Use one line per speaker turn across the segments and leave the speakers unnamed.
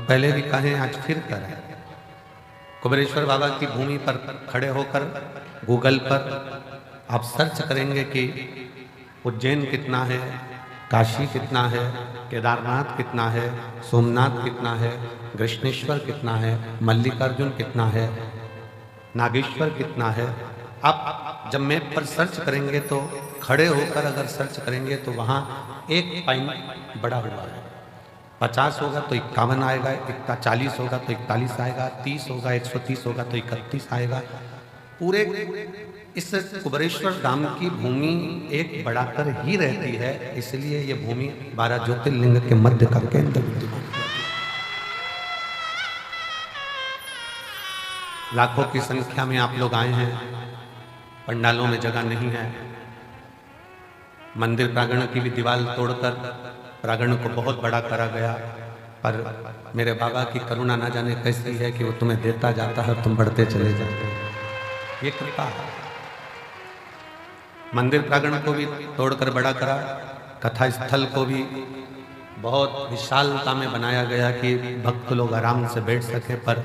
पहले भी कहें, आज फिर करें। कुबेरेश्वर बाबा की भूमि पर खड़े होकर गूगल पर आप सर्च करेंगे कि उज्जैन कितना है, काशी कितना है, केदारनाथ कितना है, सोमनाथ कितना है, कृष्णेश्वर कितना है, मल्लिकार्जुन कितना है, नागेश्वर कितना है। आप जब मैप पर सर्च करेंगे तो खड़े होकर अगर सर्च करेंगे तो वहाँ एक पॉइंट बड़ा हुआ है। 50 होगा तो 51 आएगा, 40 होगा तो 41 आएगा, 30 होगा 130 होगा तो 31 आएगा। पूरे इस कुबेरेश्वर धाम की भूमि एक बढ़ाकर ही रहती है, इसलिए ये भूमि 12 ज्योतिर्लिंग के मध्य का केंद्र बिंदु है। लाखों की संख्या में आप लोग आए हैं, पंडालों में जगह नहीं है। मंदिर प्रांगण की भी दीवार तोड़कर प्रांगण को बहुत बड़ा करा गया, पर मेरे बाबा की करुणा ना जाने कैसी है कि वो तुम्हें देता जाता है और तुम बढ़ते चले जाते हो। ये कृपा है। मंदिर प्रांगण को भी तोड़कर बड़ा करा, कथा स्थल को भी बहुत विशालता में बनाया गया कि भक्त लोग आराम से बैठ सके, पर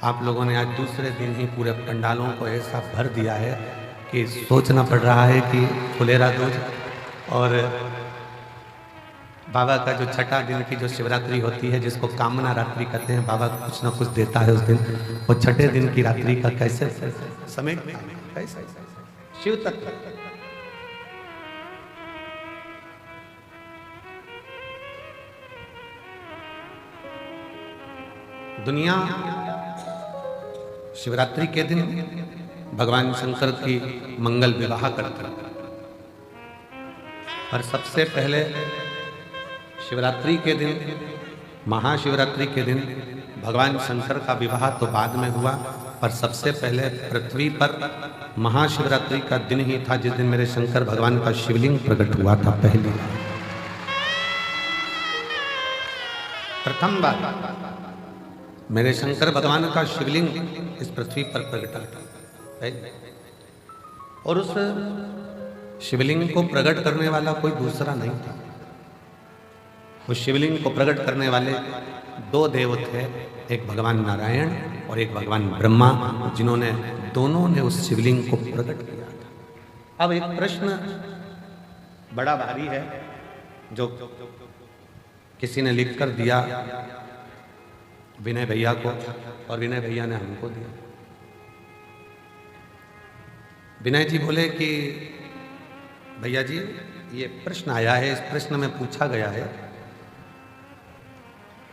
आप लोगों ने आज दूसरे दिन ही पूरे पंडालों को ऐसा भर दिया है कि सोचना पड़ रहा है कि फुलेरा दूज और बाबा का जो छठा दिन की जो शिवरात्रि होती है, जिसको कामना रात्रि कहते हैं, बाबा कुछ ना कुछ देता है उस दिन, वो छठे दिन की रात्रि का कैसे समय कैसे शिव तक। दुनिया शिवरात्रि के दिन भगवान शंकर की मंगल विवाह करते हैं, पर सबसे पहले शिवरात्रि के दिन, महाशिवरात्रि के दिन भगवान शंकर का विवाह तो बाद में हुआ, पर सबसे पहले पृथ्वी पर महाशिवरात्रि का दिन ही था जिस दिन मेरे शंकर भगवान का शिवलिंग प्रकट हुआ था। पहली प्रथम बार मेरे शंकर भगवान का शिवलिंग इस पृथ्वी पर प्रकटा था, और उस शिवलिंग को प्रकट करने वाला कोई दूसरा नहीं था। उस शिवलिंग को प्रकट करने वाले दो देव थे, एक भगवान नारायण और एक भगवान ब्रह्मा, जिन्होंने दोनों ने उस शिवलिंग को प्रकट किया था। अब एक प्रश्न बड़ा भारी है जो किसी ने लिख कर दिया विनय भैया को, और विनय भैया ने हमको दिया। विनय जी बोले कि भैया जी, ये प्रश्न आया है, इस प्रश्न में पूछा गया है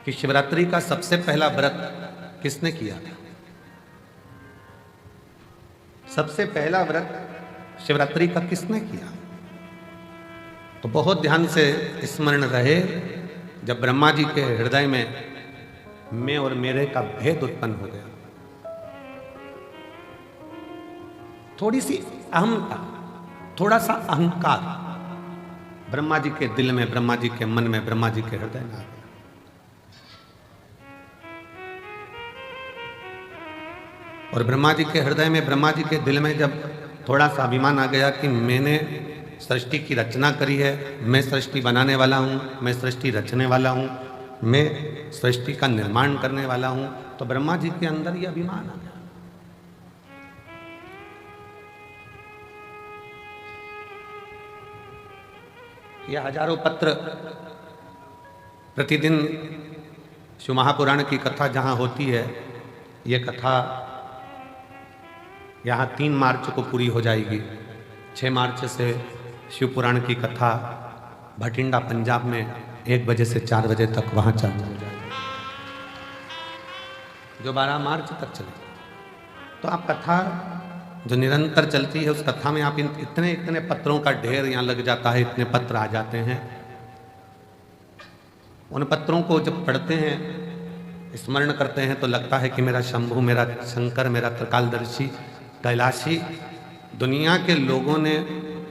कि शिवरात्रि का सबसे पहला व्रत किसने किया था। सबसे पहला व्रत शिवरात्रि का किसने किया। तो बहुत ध्यान से स्मरण रहे, जब ब्रह्मा जी के हृदय में मैं और मेरे का भेद उत्पन्न हो गया, थोड़ी सी अहमता, थोड़ा सा अहंकार ब्रह्मा जी के दिल में, ब्रह्मा जी के मन में, ब्रह्मा जी के हृदय में आ गया। और ब्रह्मा जी के हृदय में, ब्रह्मा जी के दिल में जब थोड़ा सा अभिमान आ गया कि मैंने सृष्टि की रचना करी है, मैं सृष्टि बनाने वाला हूं, मैं सृष्टि रचने वाला हूं, मैं सृष्टि का निर्माण करने वाला हूं, तो ब्रह्मा जी के अंदर यह अभिमान आ गया। यह हजारों पत्र प्रतिदिन शिव महापुराण की कथा जहां होती है, यह कथा यहाँ 3 मार्च को पूरी हो जाएगी। 6 मार्च से शिव पुराण की कथा भटिंडा पंजाब में 1 बजे से 4 बजे तक वहाँ चालू हो जाएगी, जो 12 मार्च तक चलेगी। तो आप कथा जो निरंतर चलती है, उस कथा में आप इतने इतने पत्रों का ढेर यहाँ लग जाता है, इतने पत्र आ जाते हैं। उन पत्रों को जब पढ़ते हैं, स्मरण करते हैं, तो लगता है कि मेरा शंभु, मेरा शंकर, मेरा त्रिकालदर्शी, कैलाशी, दुनिया के लोगों ने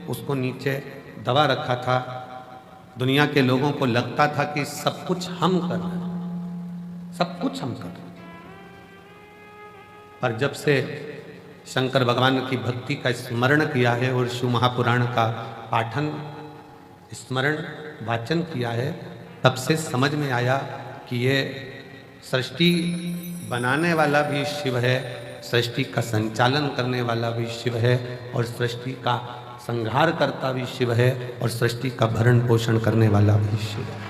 उसको नीचे दबा रखा था। दुनिया के लोगों को लगता था कि सब कुछ हम कर रहे हैं, सब कुछ हम कर रहे हैं। पर जब से शंकर भगवान की भक्ति का स्मरण किया है और शिव महापुराण का पाठन, स्मरण, वाचन किया है, तब से समझ में आया कि ये सृष्टि बनाने वाला भी शिव है, सृष्टि का संचालन करने वाला भी शिव है, और सृष्टि का संहार करता भी शिव है, और सृष्टि का भरण पोषण करने वाला भी शिव है।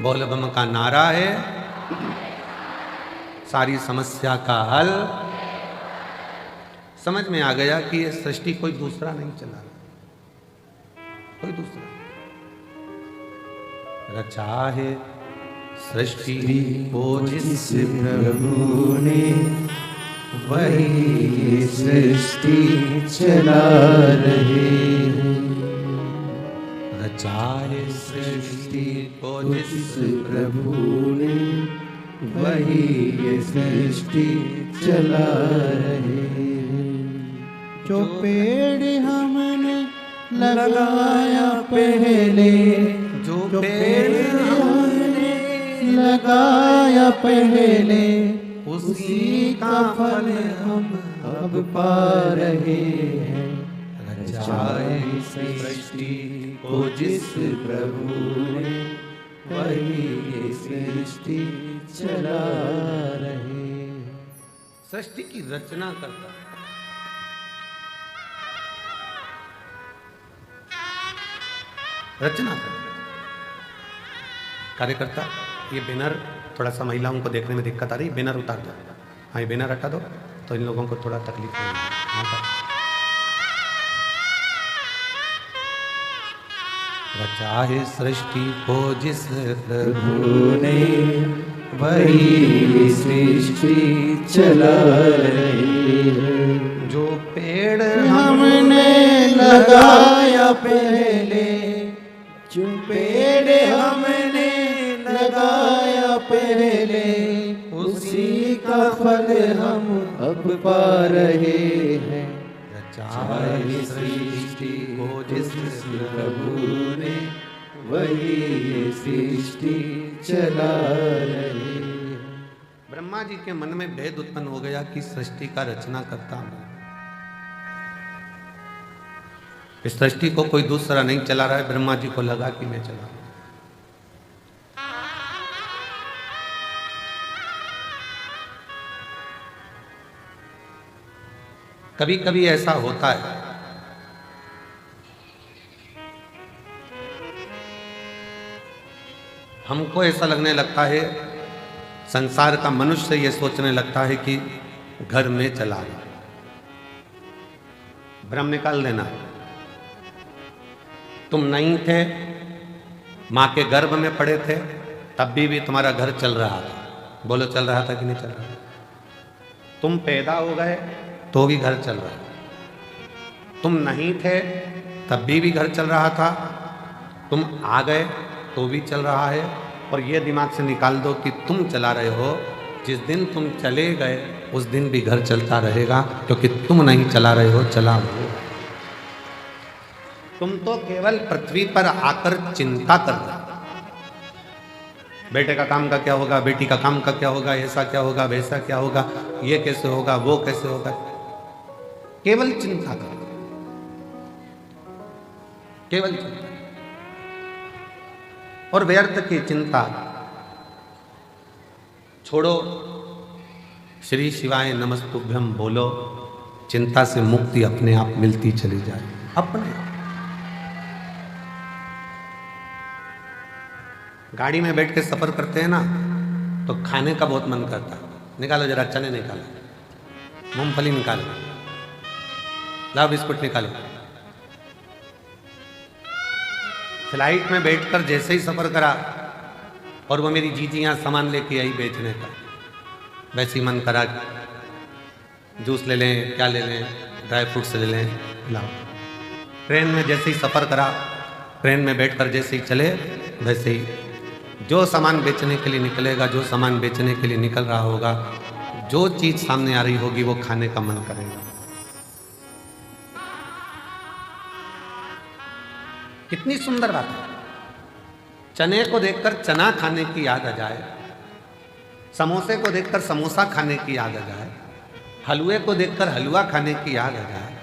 बोल बम का नारा है, सारी समस्या का हल। समझ में आ गया कि ये सृष्टि कोई दूसरा नहीं चला रहा, कोई दूसरा। रचा है सृष्टि को जिस
प्रभु ने, वही सृष्टि चला रहे हैं।
रचा है सृष्टि को जिस
प्रभु ने, वही ये सृष्टि चला रहे हैं। जो पेड़ हमने लगाया पहले,
जो पेड़
हमने लगाया पहले,
उसी का फल
हम अब पा रहे हैं।
रचाए सृष्टि
को जिस प्रभु ने, वही ये सृष्टि चला रहे हैं।
सृष्टि की रचना करता है। रचना करता कार्यकर्ता। ये बैनर थोड़ा सा महिलाओं को देखने में दिक्कत आ रही है, बैनर उतार दो। हाँ, ये बैनर हटा दो तो इन लोगों को थोड़ा तकलीफ होगी। रचा है सृष्टि को जिस
प्रभु ने, वही सृष्टि चला रही है।
जो पेड़
हमने लगाया पहले, जो पेड़ हमने लगाया पहले, उसी का फल हम अब पा रहे हैं।
रचाए सृष्टि को जिस
प्रभु ने, वही ये सृष्टि चला रहे हैं।
ब्रह्मा जी के मन में भेद उत्पन्न हो गया कि सृष्टि का रचना करता हूं। इस सृष्टि को कोई दूसरा नहीं चला रहा है। ब्रह्मा जी को लगा कि मैं चला रहा हूं। कभी कभी ऐसा होता है, हमको ऐसा लगने लगता है, संसार का मनुष्य ये सोचने लगता है कि घर में चला गया। भ्रम निकाल देना। तुम नहीं थे, मां के गर्भ में पड़े थे, तब भी तुम्हारा घर चल रहा था। बोलो, चल रहा था कि नहीं चल रहा था? तुम पैदा हो गए तो भी घर चल रहा है। तुम नहीं थे तब भी घर चल रहा था। तुम आ गए तो भी चल रहा है। और ये दिमाग से निकाल दो कि तुम चला रहे हो, जिस दिन तुम चले गए उस दिन भी घर चलता रहेगा, क्योंकि तुम नहीं चला रहे हो, चला हो। तुम तो केवल पृथ्वी पर आकर चिंता कर रहे हो। बेटे का काम का क्या होगा, बेटी का काम का क्या होगा, ऐसा क्या होगा, वैसा क्या होगा, ये कैसे होगा, वो कैसे होगा। केवल चिंता कर, केवल चिंता। और व्यर्थ की चिंता छोड़ो। श्री शिवाय नमस्तुभ्यम बोलो, चिंता से मुक्ति अपने आप मिलती चली जाए। अपने आप। गाड़ी में बैठ के सफर करते हैं ना, तो खाने का बहुत मन करता है। निकालो जरा, चने निकालो, मूंगफली निकालो, लाओ बिस्कुट निकालो। फ्लाइट में बैठकर जैसे ही सफर करा और वो मेरी जीजी यहाँ सामान लेके आई बेचने का, वैसे ही मन करा जूस ले लें, क्या ले लें, ड्राई फ्रूट्स ले लें, लाओ। ट्रेन में जैसे ही सफ़र करा, ट्रेन में बैठकर जैसे ही चले, वैसे ही जो सामान बेचने के लिए निकलेगा, जो सामान बेचने के लिए निकल रहा होगा, जो चीज़ सामने आ रही होगी, वो खाने का मन करेगा। कितनी सुंदर बात है। चने को देखकर चना खाने की याद आ जाए, समोसे को देखकर समोसा खाने की याद आ जाए, हलवे को देखकर हलवा खाने की याद आ जाए,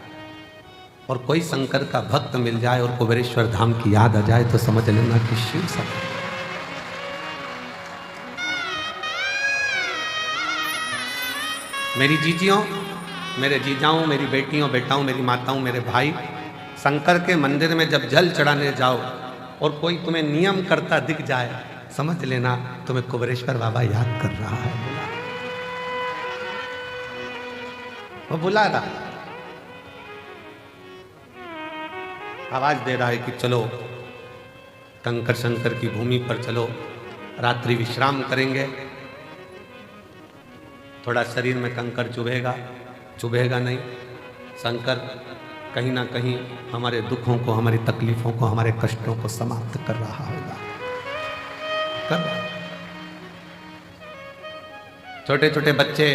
और कोई शंकर का भक्त मिल जाए और कुबेरेश्वर धाम की याद आ जाए, तो समझ लेना कि शिव सब। मेरी जीजियों, मेरे जीजाओं, मेरी बेटियों, बेटाओं, मेरी माताओं, मेरे भाई, शंकर के मंदिर में जब जल चढ़ाने जाओ और कोई तुम्हें नियम करता दिख जाए, समझ लेना तुम्हें कुबेरेश्वर बाबा याद कर रहा है। वो बुला रहा, आवाज दे रहा है कि चलो कंकर शंकर की भूमि पर चलो, रात्रि विश्राम करेंगे। थोड़ा शरीर में कंकर चुभेगा, चुभेगा नहीं। शंकर कहीं ना कहीं हमारे दुखों को, हमारी तकलीफों को, हमारे कष्टों को समाप्त कर रहा होगा। कर छोटे छोटे बच्चे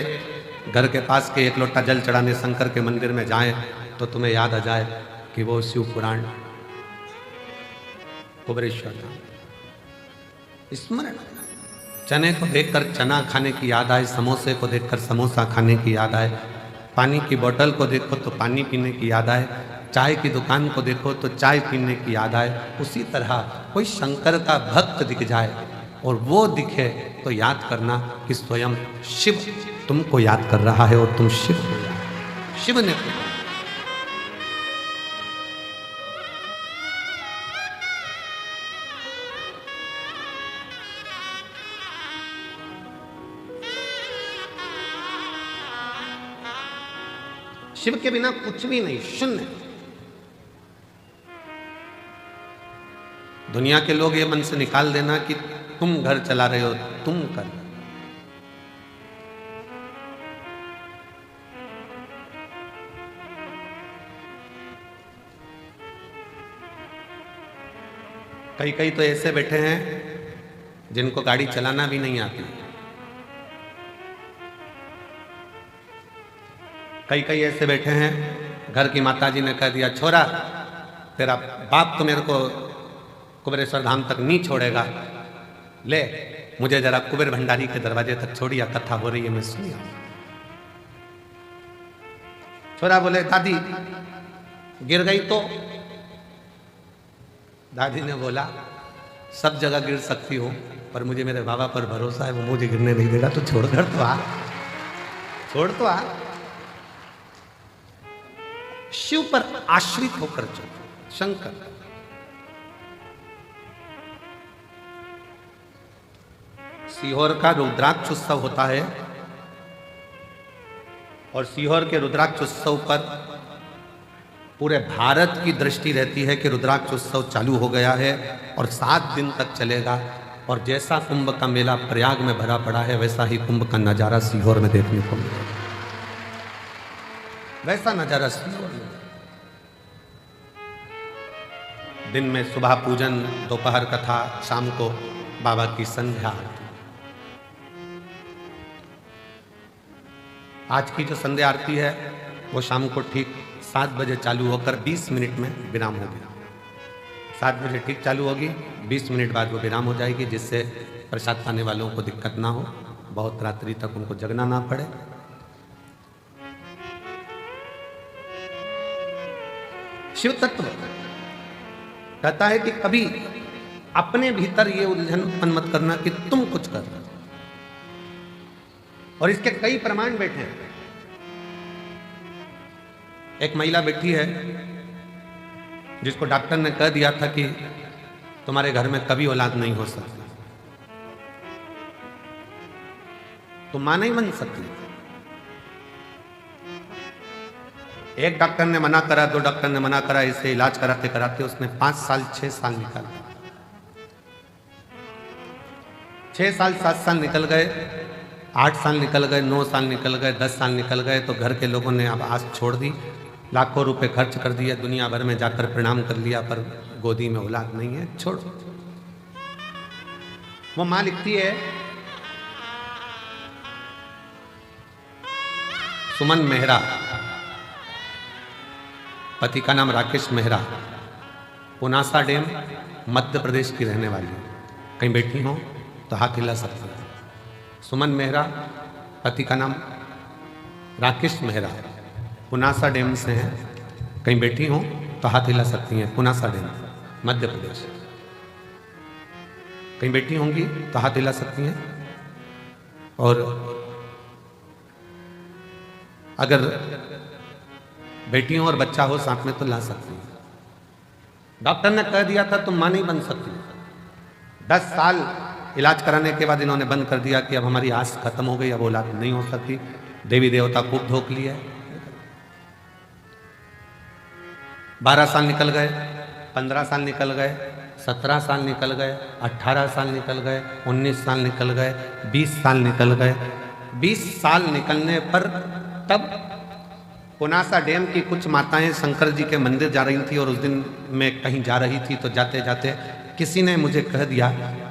घर के पास के एक लोटा जल चढ़ाने शंकर के मंदिर में जाएं तो तुम्हें याद आ जाए कि वो शिव पुराण कुबेरेश्वर नाम स्मरण। चने को देखकर चना खाने की याद आए, समोसे को देखकर समोसा खाने की याद आए, पानी की बोतल को देखो तो पानी पीने की याद आए, चाय की दुकान को देखो तो चाय पीने की याद आए। उसी तरह कोई शंकर का भक्त दिख जाए और वो दिखे तो याद करना कि स्वयं शिव तुमको याद कर रहा है और तुम शिव हो याद। शिव ने तो शिव के बिना कुछ भी नहीं, शून्य। दुनिया के लोग ये मन से निकाल देना कि तुम घर चला रहे हो, तुम कर। कई कई तो ऐसे बैठे हैं जिनको गाड़ी चलाना भी नहीं आती। कई कई ऐसे बैठे हैं, घर की माताजी ने कह दिया छोरा तेरा बाप तो मेरे को कुबेरेश्वर धाम तक नहीं छोड़ेगा, ले मुझे जरा कुबेर भंडारी के दरवाजे तक छोड़िया, कथा हो रही है मैं सुनिया। छोरा बोले दादी गिर गई तो? दादी ने बोला सब जगह गिर सकती हो पर मुझे मेरे बाबा पर भरोसा है, वो मुझे गिरने नहीं देगा, तो छोड़ कर तो आ, छोड़ तो आ। शिव पर आश्रित होकर चलो। शंकर सीहोर का रुद्राक्ष उत्सव होता है और सीहोर के रुद्राक्ष उत्सव पर पूरे भारत की दृष्टि रहती है कि रुद्राक्ष उत्सव चालू हो गया है और 7 दिन तक चलेगा। और जैसा कुंभ का मेला प्रयाग में भरा पड़ा है वैसा ही कुंभ का नजारा सीहोर में देखने को मिलेगा, वैसा नजारा सीहोर में। दिन में सुबह पूजन, दोपहर कथा, शाम को बाबा की संध्या आरती। आज की जो संध्या आरती है वो शाम को ठीक 7 बजे चालू होकर 20 मिनट में विराम होगी। 7 बजे ठीक चालू होगी, 20 मिनट बाद वो विराम हो जाएगी, जिससे प्रसाद पाने वालों को दिक्कत ना हो, बहुत रात्रि तक उनको जगना ना पड़े। शिव तत्व कहता है कि कभी अपने भीतर ये उलझन उत्पन्न मत करना कि तुम कुछ कर रहे हो, और इसके कई प्रमाण बैठे हैं। एक महिला बैठी है जिसको डॉक्टर ने कह दिया था कि तुम्हारे घर में कभी औलाद नहीं हो सकती, तुम मां नहीं बन सकती। एक डॉक्टर ने मना करा, 2 डॉक्टर ने मना करा, इसे इलाज कराते कराते उसने 5 साल 6 साल निकाला। 6 साल 7 साल निकल गए, 8 साल निकल गए, 9 साल निकल गए, 10 साल निकल गए, तो घर के लोगों ने अब आस छोड़ दी, लाखों रुपए खर्च कर दिया, दुनिया भर में जाकर प्रणाम कर लिया, पर गोदी में औलाद नहीं है, छोड़ो। वो मां लिखती है, सुमन मेहरा, पति का नाम राकेश मेहरा, पुनासा डैम मध्य प्रदेश की रहने वाली है। कहीं बैठी हो तो हाथ हिला सकते हैं। सुमन मेहरा, पति का नाम राकेश मेहरा, पुनासा डैम से हैं। कहीं बैठी हो तो हाथ हिला सकती हैं। पुनासा डैम मध्य प्रदेश। कहीं बैठी होंगी तो हाथ हिला सकती हैं। और अगर बेटियों और बच्चा हो साथ में तो ला सकती है। डॉक्टर ने कह दिया था तुम मां नहीं बन सकती। 10 साल इलाज कराने के बाद इन्होंने बंद कर दिया कि अब हमारी आस खत्म हो गई, अब औलाद नहीं हो सकती। देवी देवता खूब धोख लिया। 12 साल निकल गए, 15 साल निकल गए, 17 साल निकल गए, 18 साल निकल गए, 19 साल निकल गए, 20 साल निकल गए। 20 साल निकलने पर तब पुनासा डैम की कुछ माताएं शंकर जी के मंदिर जा रही थी और उस दिन मैं कहीं जा रही थी तो जाते जाते किसी ने मुझे कह दिया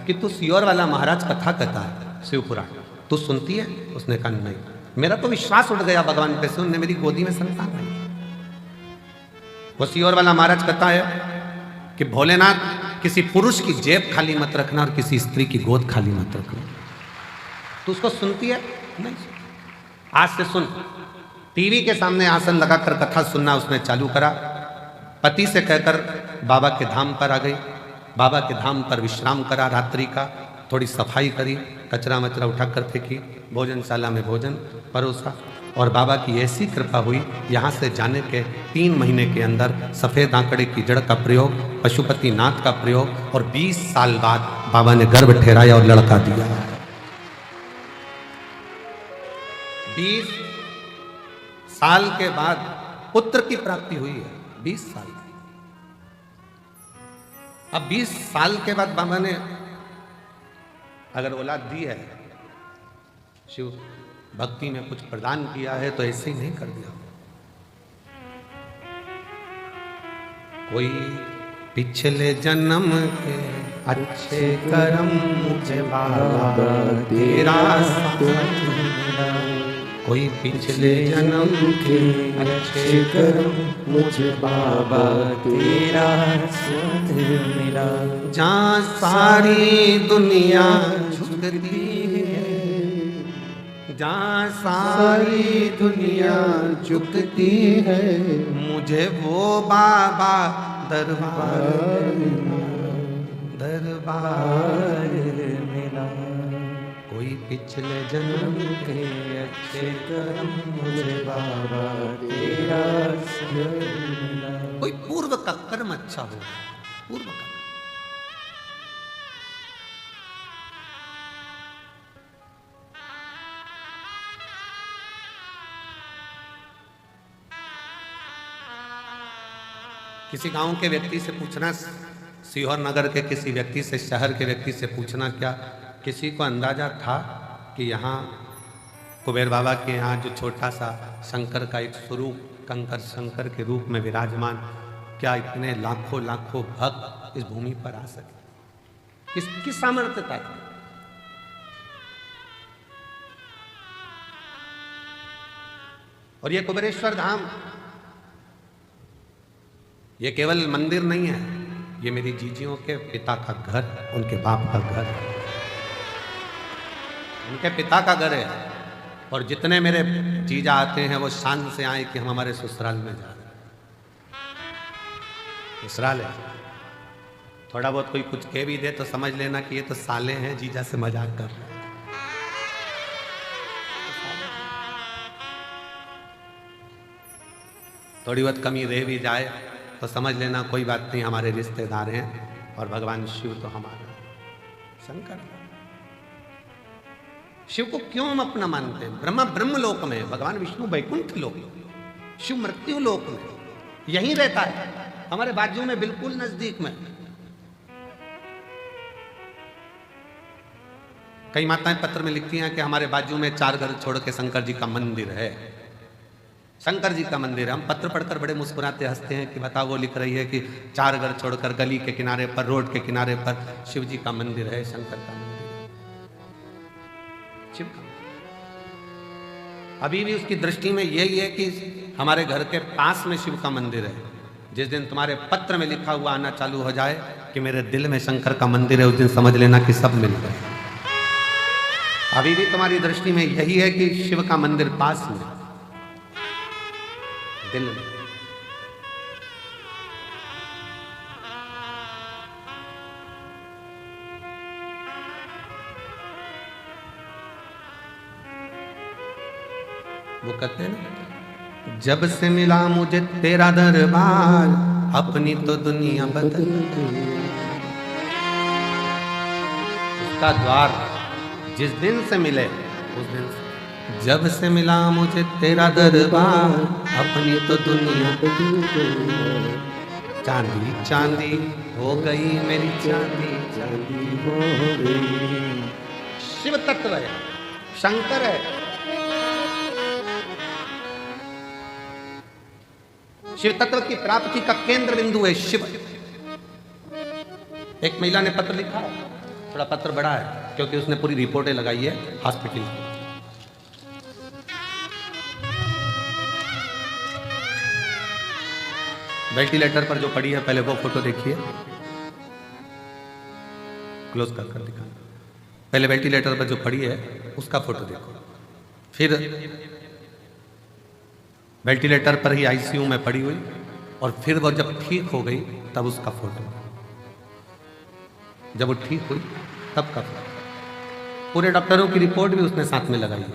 कि तू सियोर वाला महाराज कथा कहता है शिवपुराण, तू सुनती है? उसने कहा नहीं। मेरा तो विश्वास उठ गया भगवान पे से, उनने मेरी गोदी में संतान दी। वो सियोर वाला महाराज कहता है कि भोलेनाथ किसी पुरुष की जेब खाली मत रखना और किसी स्त्री की गोद खाली मत रखना। तू उसको सुनती है? नहीं। आज से सुन। टीवी के सामने आसन लगाकर कथा सुनना उसने चालू करा। पति से कहकर बाबा के धाम पर आ गई। बाबा के धाम पर विश्राम करा रात्रि का, थोड़ी सफाई करी, कचरा मचरा उठाकर फेंकी, भोजनशाला में भोजन परोसा और बाबा की ऐसी कृपा हुई, यहाँ से जाने के 3 महीने के अंदर सफ़ेद आंकड़े की जड़ का प्रयोग, पशुपति नाथ का प्रयोग और 20 साल बाद बाबा ने गर्भ ठहराया और लड़का दिया। 20 साल के बाद पुत्र की प्राप्ति हुई है। 20 साल। अब 20 साल के बाद बाबा ने अगर औलाद दी है, शिव भक्ति में कुछ प्रदान किया है तो ऐसे ही नहीं कर दिया। कोई पिछले जन्म के अच्छे कर्म मुझे बाबा तेरा साथ, कोई पिछले जन्म के अच्छे कर्म
मुझे बाबा तेरा साथ मिला।
जहाँ सारी दुनिया झुकती है, जहाँ सारी दुनिया झुकती है, मुझे वो बाबा दरबार दरबार मिला। कोई पिछले जन्म
के अच्छे कर्म मुझे बाबा तेरा साथ मिला।
कोई पूर्व का कर्म अच्छा हो, पूर्व का। किसी गांव के व्यक्ति से पूछना, सीहोर नगर के किसी व्यक्ति से, शहर के व्यक्ति से पूछना, क्या किसी को अंदाजा था कि यहाँ कुबेर बाबा के यहाँ जो छोटा सा शंकर का एक स्वरूप, कंकर शंकर के रूप में विराजमान, क्या इतने लाखों लाखों भक्त इस भूमि पर आ सके? किसकी सामर्थ्यता थी? और ये कुबेरेश्वर धाम, ये केवल मंदिर नहीं है, ये मेरी जीजियों के पिता का घर, उनके बाप का घर, उनके पिता का घर है। और जितने मेरे जीजा आते हैं वो शान से आए कि हम हमारे ससुराल में जा रहे हैं। ससुराल है, थोड़ा बहुत कोई कुछ कह भी दे तो समझ लेना कि ये तो साले हैं, जीजा से मजाक कर रहे हैं। थोड़ी बहुत कमी रह भी जाए तो समझ लेना कोई बात नहीं, हमारे रिश्तेदार हैं और भगवान शिव तो हमारा शंकर। शिव को क्यों हम अपना मानते हैं? ब्रह्मा ब्रह्म लोक में, भगवान विष्णु वैकुंठ लोक, शिव मृत्यु लोक में, यहीं रहता है, हमारे बाजू में, बिल्कुल नजदीक में। कई माताएं पत्र में लिखती हैं कि हमारे बाजू में 4 घर छोड़ के शंकर जी का मंदिर है, शंकर जी का मंदिर है। हम पत्र पढ़कर बड़े मुस्कुराते हंसते हैं कि बताओ, वो लिख रही है कि 4 घर छोड़कर गली के किनारे पर, रोड के किनारे पर शिव जी का मंदिर है, शंकर का मंदिर, शिव का। अभी भी उसकी दृष्टि में यही है कि हमारे घर के पास में शिव का मंदिर है। जिस दिन तुम्हारे पत्र में लिखा हुआ आना चालू हो जाए कि मेरे दिल में शंकर का मंदिर है, उस दिन समझ लेना कि सब मिल गए। अभी भी तुम्हारी दृष्टि में यही है कि शिव का मंदिर पास में, दिल में। वो कहते हैं ना, जब से मिला मुझे तेरा दरबार, अपनी तो दुनिया बदल गई। उसका द्वार जिस दिन से मिले उस दिन से, जब से मिला मुझे तेरा दरबार, अपनी तो दुनिया बदल गई। चांदी चांदी हो गई मेरी चांदी चांदी हो गई। शिव तत्व है, शंकर है। शिव तत्व की प्राप्ति का केंद्र बिंदु है शिव। एक महिला ने पत्र लिखा है, थोड़ा पत्र बड़ा है क्योंकि उसने पूरी रिपोर्टें लगाई है हॉस्पिटल की। वेंटिलेटर पर जो पड़ी है, पहले वो फोटो देखिए, क्लोज कर दिखा। पहले वेंटिलेटर पर जो पड़ी है उसका फोटो देखो, फिर वेंटिलेटर पर ही आईसीयू में पड़ी हुई, और फिर वो जब ठीक हो गई तब उसका फोटो, जब वो ठीक हुई तब का फोटो। पूरे डॉक्टरों की रिपोर्ट भी उसने साथ में लगाई है।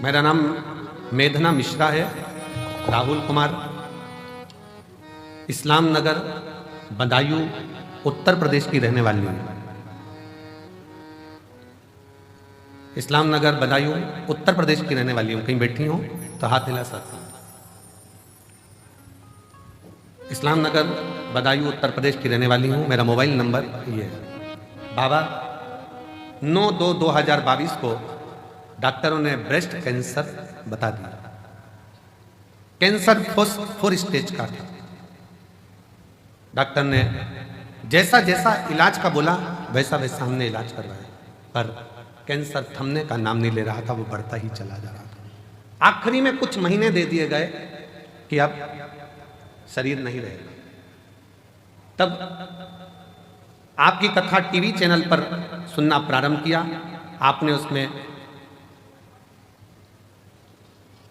मेरा नाम मेधना मिश्रा है, राहुल कुमार, इस्लाम नगर बदायूं उत्तर प्रदेश की रहने वाली हूँ। इस्लाम नगर बदायूं उत्तर प्रदेश की रहने वाली हूँ। कहीं बैठी हूँ तो हाथ हिला सकती। इस्लाम नगर बदायूं उत्तर प्रदेश की रहने वाली हूँ। मेरा मोबाइल नंबर ये है। बाबा 9/2/2022 को डॉक्टरों ने ब्रेस्ट कैंसर बता दिया। कैंसर 4 स्टेज का था। डॉक्टर ने जैसा जैसा इलाज का बोला वैसा वैसा हमने इलाज करवाया, पर कैंसर थमने का नाम नहीं ले रहा था, वो बढ़ता ही चला जा रहा था। आखिरी में कुछ महीने दे दिए गए कि अब शरीर नहीं रहेगा। तब आपकी कथा टीवी चैनल पर सुनना प्रारंभ किया। आपने उसमें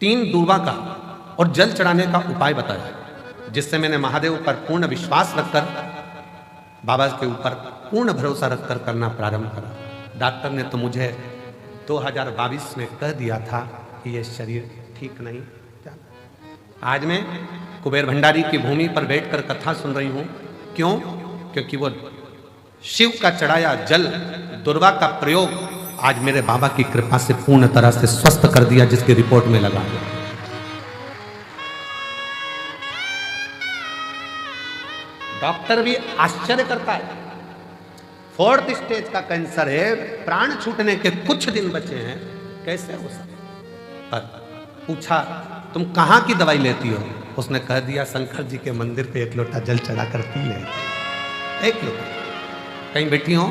3 दूर्वा का और जल चढ़ाने का उपाय बताया, जिससे मैंने महादेव पर पूर्ण विश्वास रखकर, बाबा के ऊपर पूर्ण भरोसा रखकर करना प्रारंभ करा। डॉक्टर ने तो मुझे 2022 में कह दिया था कि यह शरीर ठीक नहीं। आज मैं कुबेर भंडारी की भूमि पर बैठकर कथा सुन रही हूँ। क्यों? क्योंकि वो शिव का चढ़ाया जल, दुर्वा का प्रयोग आज मेरे बाबा की कृपा से पूर्ण तरह से स्वस्थ कर दिया, जिसकी रिपोर्ट में लगा है। डॉक्टर भी आश्चर्य करता है। 4th स्टेज का कैंसर है, प्राण छूटने के कुछ दिन बचे हैं, कैसे हो सकता? पर पूछा तुम कहाँ की दवाई लेती हो? उसने कह दिया शंकर जी के मंदिर पे 1 लोटा जल चढ़ा कर पी ले। 1 लोटा। कहीं बैठी हो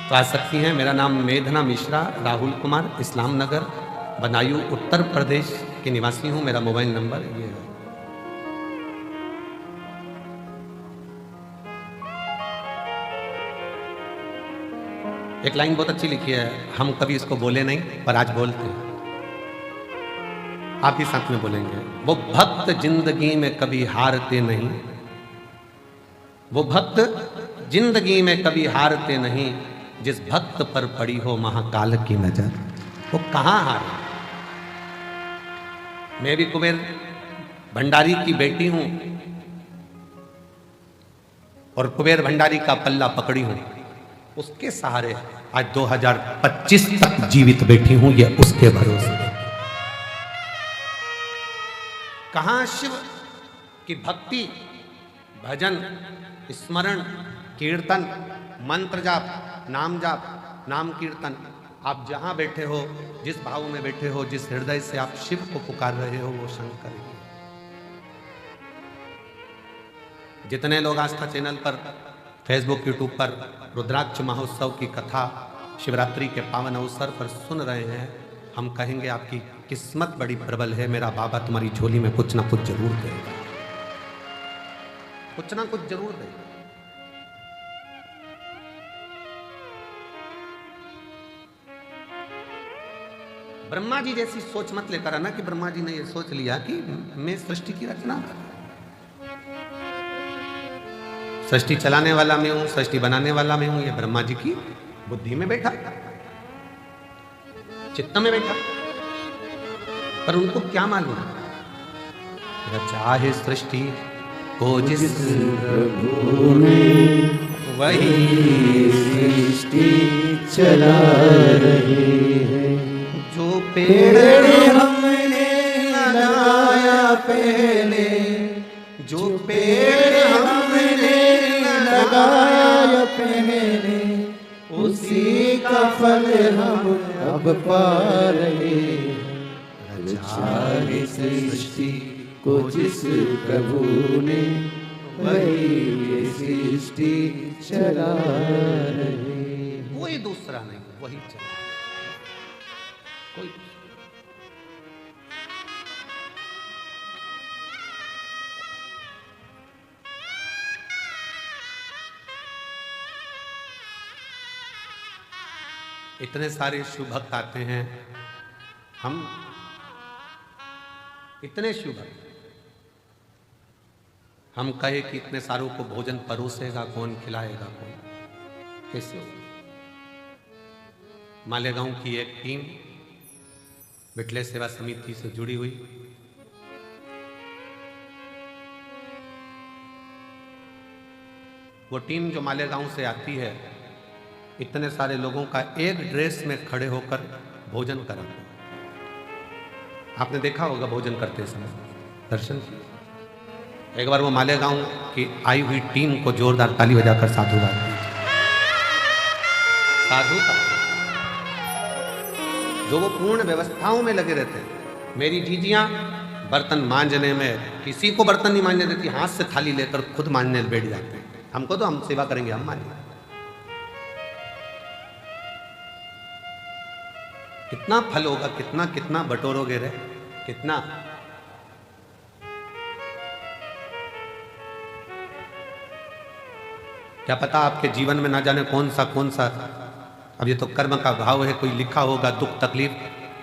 तो आ सकती हैं। मेरा नाम मेधना मिश्रा, राहुल कुमार, इस्लाम नगर बदायूं उत्तर प्रदेश के निवासी हूँ। मेरा मोबाइल नंबर ये है। एक लाइन बहुत अच्छी लिखी है, हम कभी इसको बोले नहीं पर आज बोलते हैं। आप ही साथ में बोलेंगे। वो भक्त जिंदगी में कभी हारते नहीं, वो भक्त जिंदगी में कभी हारते नहीं, जिस भक्त पर पड़ी हो महाकाल की नजर, वो कहाँ हारे। मैं भी कुबेर भंडारी की बेटी हूं और कुबेर भंडारी का पल्ला पकड़ी हूं। उसके सहारे आज 2025 तक जीवित बैठी हूं, यह उसके भरोसे। कहां शिव की भक्ति, भजन, स्मरण, कीर्तन, मंत्र जाप, नाम जाप, नाम कीर्तन। आप जहां बैठे हो, जिस भाव में बैठे हो, जिस हृदय से आप शिव को पुकार रहे हो, वो शंकर है। जितने लोग आस्था चैनल पर, फेसबुक, यूट्यूब पर रुद्राक्ष महोत्सव की कथा शिवरात्रि के पावन अवसर पर सुन रहे हैं, हम कहेंगे आपकी किस्मत बड़ी प्रबल है। मेरा बाबा तुम्हारी झोली में कुछ ना कुछ जरूर देगा, कुछ ना कुछ जरूर देगा। ब्रह्मा जी जैसी सोच मत लेकर आना कि ब्रह्मा जी ने ये सोच लिया कि मैं सृष्टि की रचना कर, सृष्टि चलाने वाला मैं हूं, सृष्टि बनाने वाला मैं हूं। ये ब्रह्मा जी की बुद्धि में बैठा, चित्त में बैठा, पर उनको क्या मालूम रचा है सृष्टि को जिस
प्रभु ने
वही
सृष्टि चला रही है।
जो पेड़
हमने लगाया पहले, जो पेड़ हमने लगाया पहले, उसी का फल हम अब पा रहे हैं। रचा है सृष्टि को जिस प्रभु ने वही सृष्टि चला रहे हैं।
कोई दूसरा नहीं, वही चला कोई। इतने सारे शिव भक्त आते हैं, हम इतने शिव भक्त, हम कहे कि इतने सारों को भोजन परोसेगा कौन, खिलाएगा कौन, कैसे होगा? मालेगांव की एक टीम बिटले सेवा समिति से जुड़ी हुई, वो टीम जो मालेगांव से आती है, इतने सारे लोगों का एक ड्रेस में खड़े होकर भोजन कराते। आपने देखा होगा भोजन करते समय, दर्शन किया। एक बार वो मालेगांव की आई हुई टीम को जोरदार ताली बजाकर साधुवाद दी। साधुता जो वो पूर्ण व्यवस्थाओं में लगे रहते हैं। मेरी जीजियां बर्तन मांजने में किसी को बर्तन नहीं मांजने देती, हाथ से थाली लेकर खुद मांजने बैठ जाते हैं। हमको तो हम सेवा करेंगे, हम मांजेंगे। कितना फल होगा, कितना कितना बटोरोगे रे, कितना। क्या पता आपके जीवन में ना जाने कौन सा, अब ये तो कर्म का भाव है, कोई लिखा होगा दुख तकलीफ,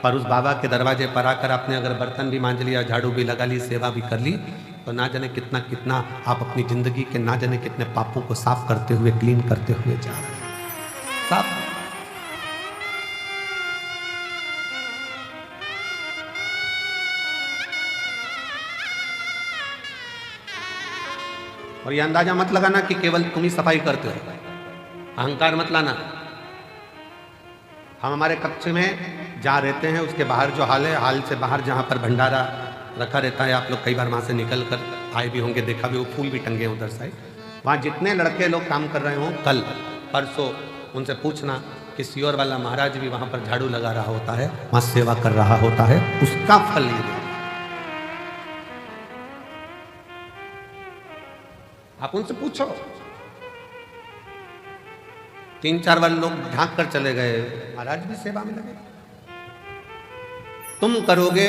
पर उस बाबा के दरवाजे पर आकर आपने अगर बर्तन भी मांज लिया, झाड़ू भी लगा ली, सेवा भी कर ली, तो ना जाने कितना कितना आप अपनी जिंदगी के ना जाने कितने पापों को साफ करते हुए, क्लीन करते हुए जा रहे हैं। साफ। और ये अंदाजा मत लगाना कि केवल तुम ही सफाई करते हो, अहंकार मत लाना। हम हमारे कक्ष में जहाँ रहते हैं उसके बाहर जो हाल है, हाल से बाहर जहाँ पर भंडारा रखा रहता है, आप लोग कई बार वहाँ से निकल कर आए भी होंगे, देखा भी, वो फूल भी टंगे हैं उधर साइड। वहाँ जितने लड़के लोग काम कर रहे हों, कल परसों उनसे पूछना कि सियोर वाला महाराज भी वहाँ पर झाड़ू लगा रहा होता है, वहाँ सेवा कर रहा होता है, उसका फल ये। आप उनसे पूछो। 3-4 बार लोग ढांक कर चले गए, महाराज भी सेवा में लगे। तुम करोगे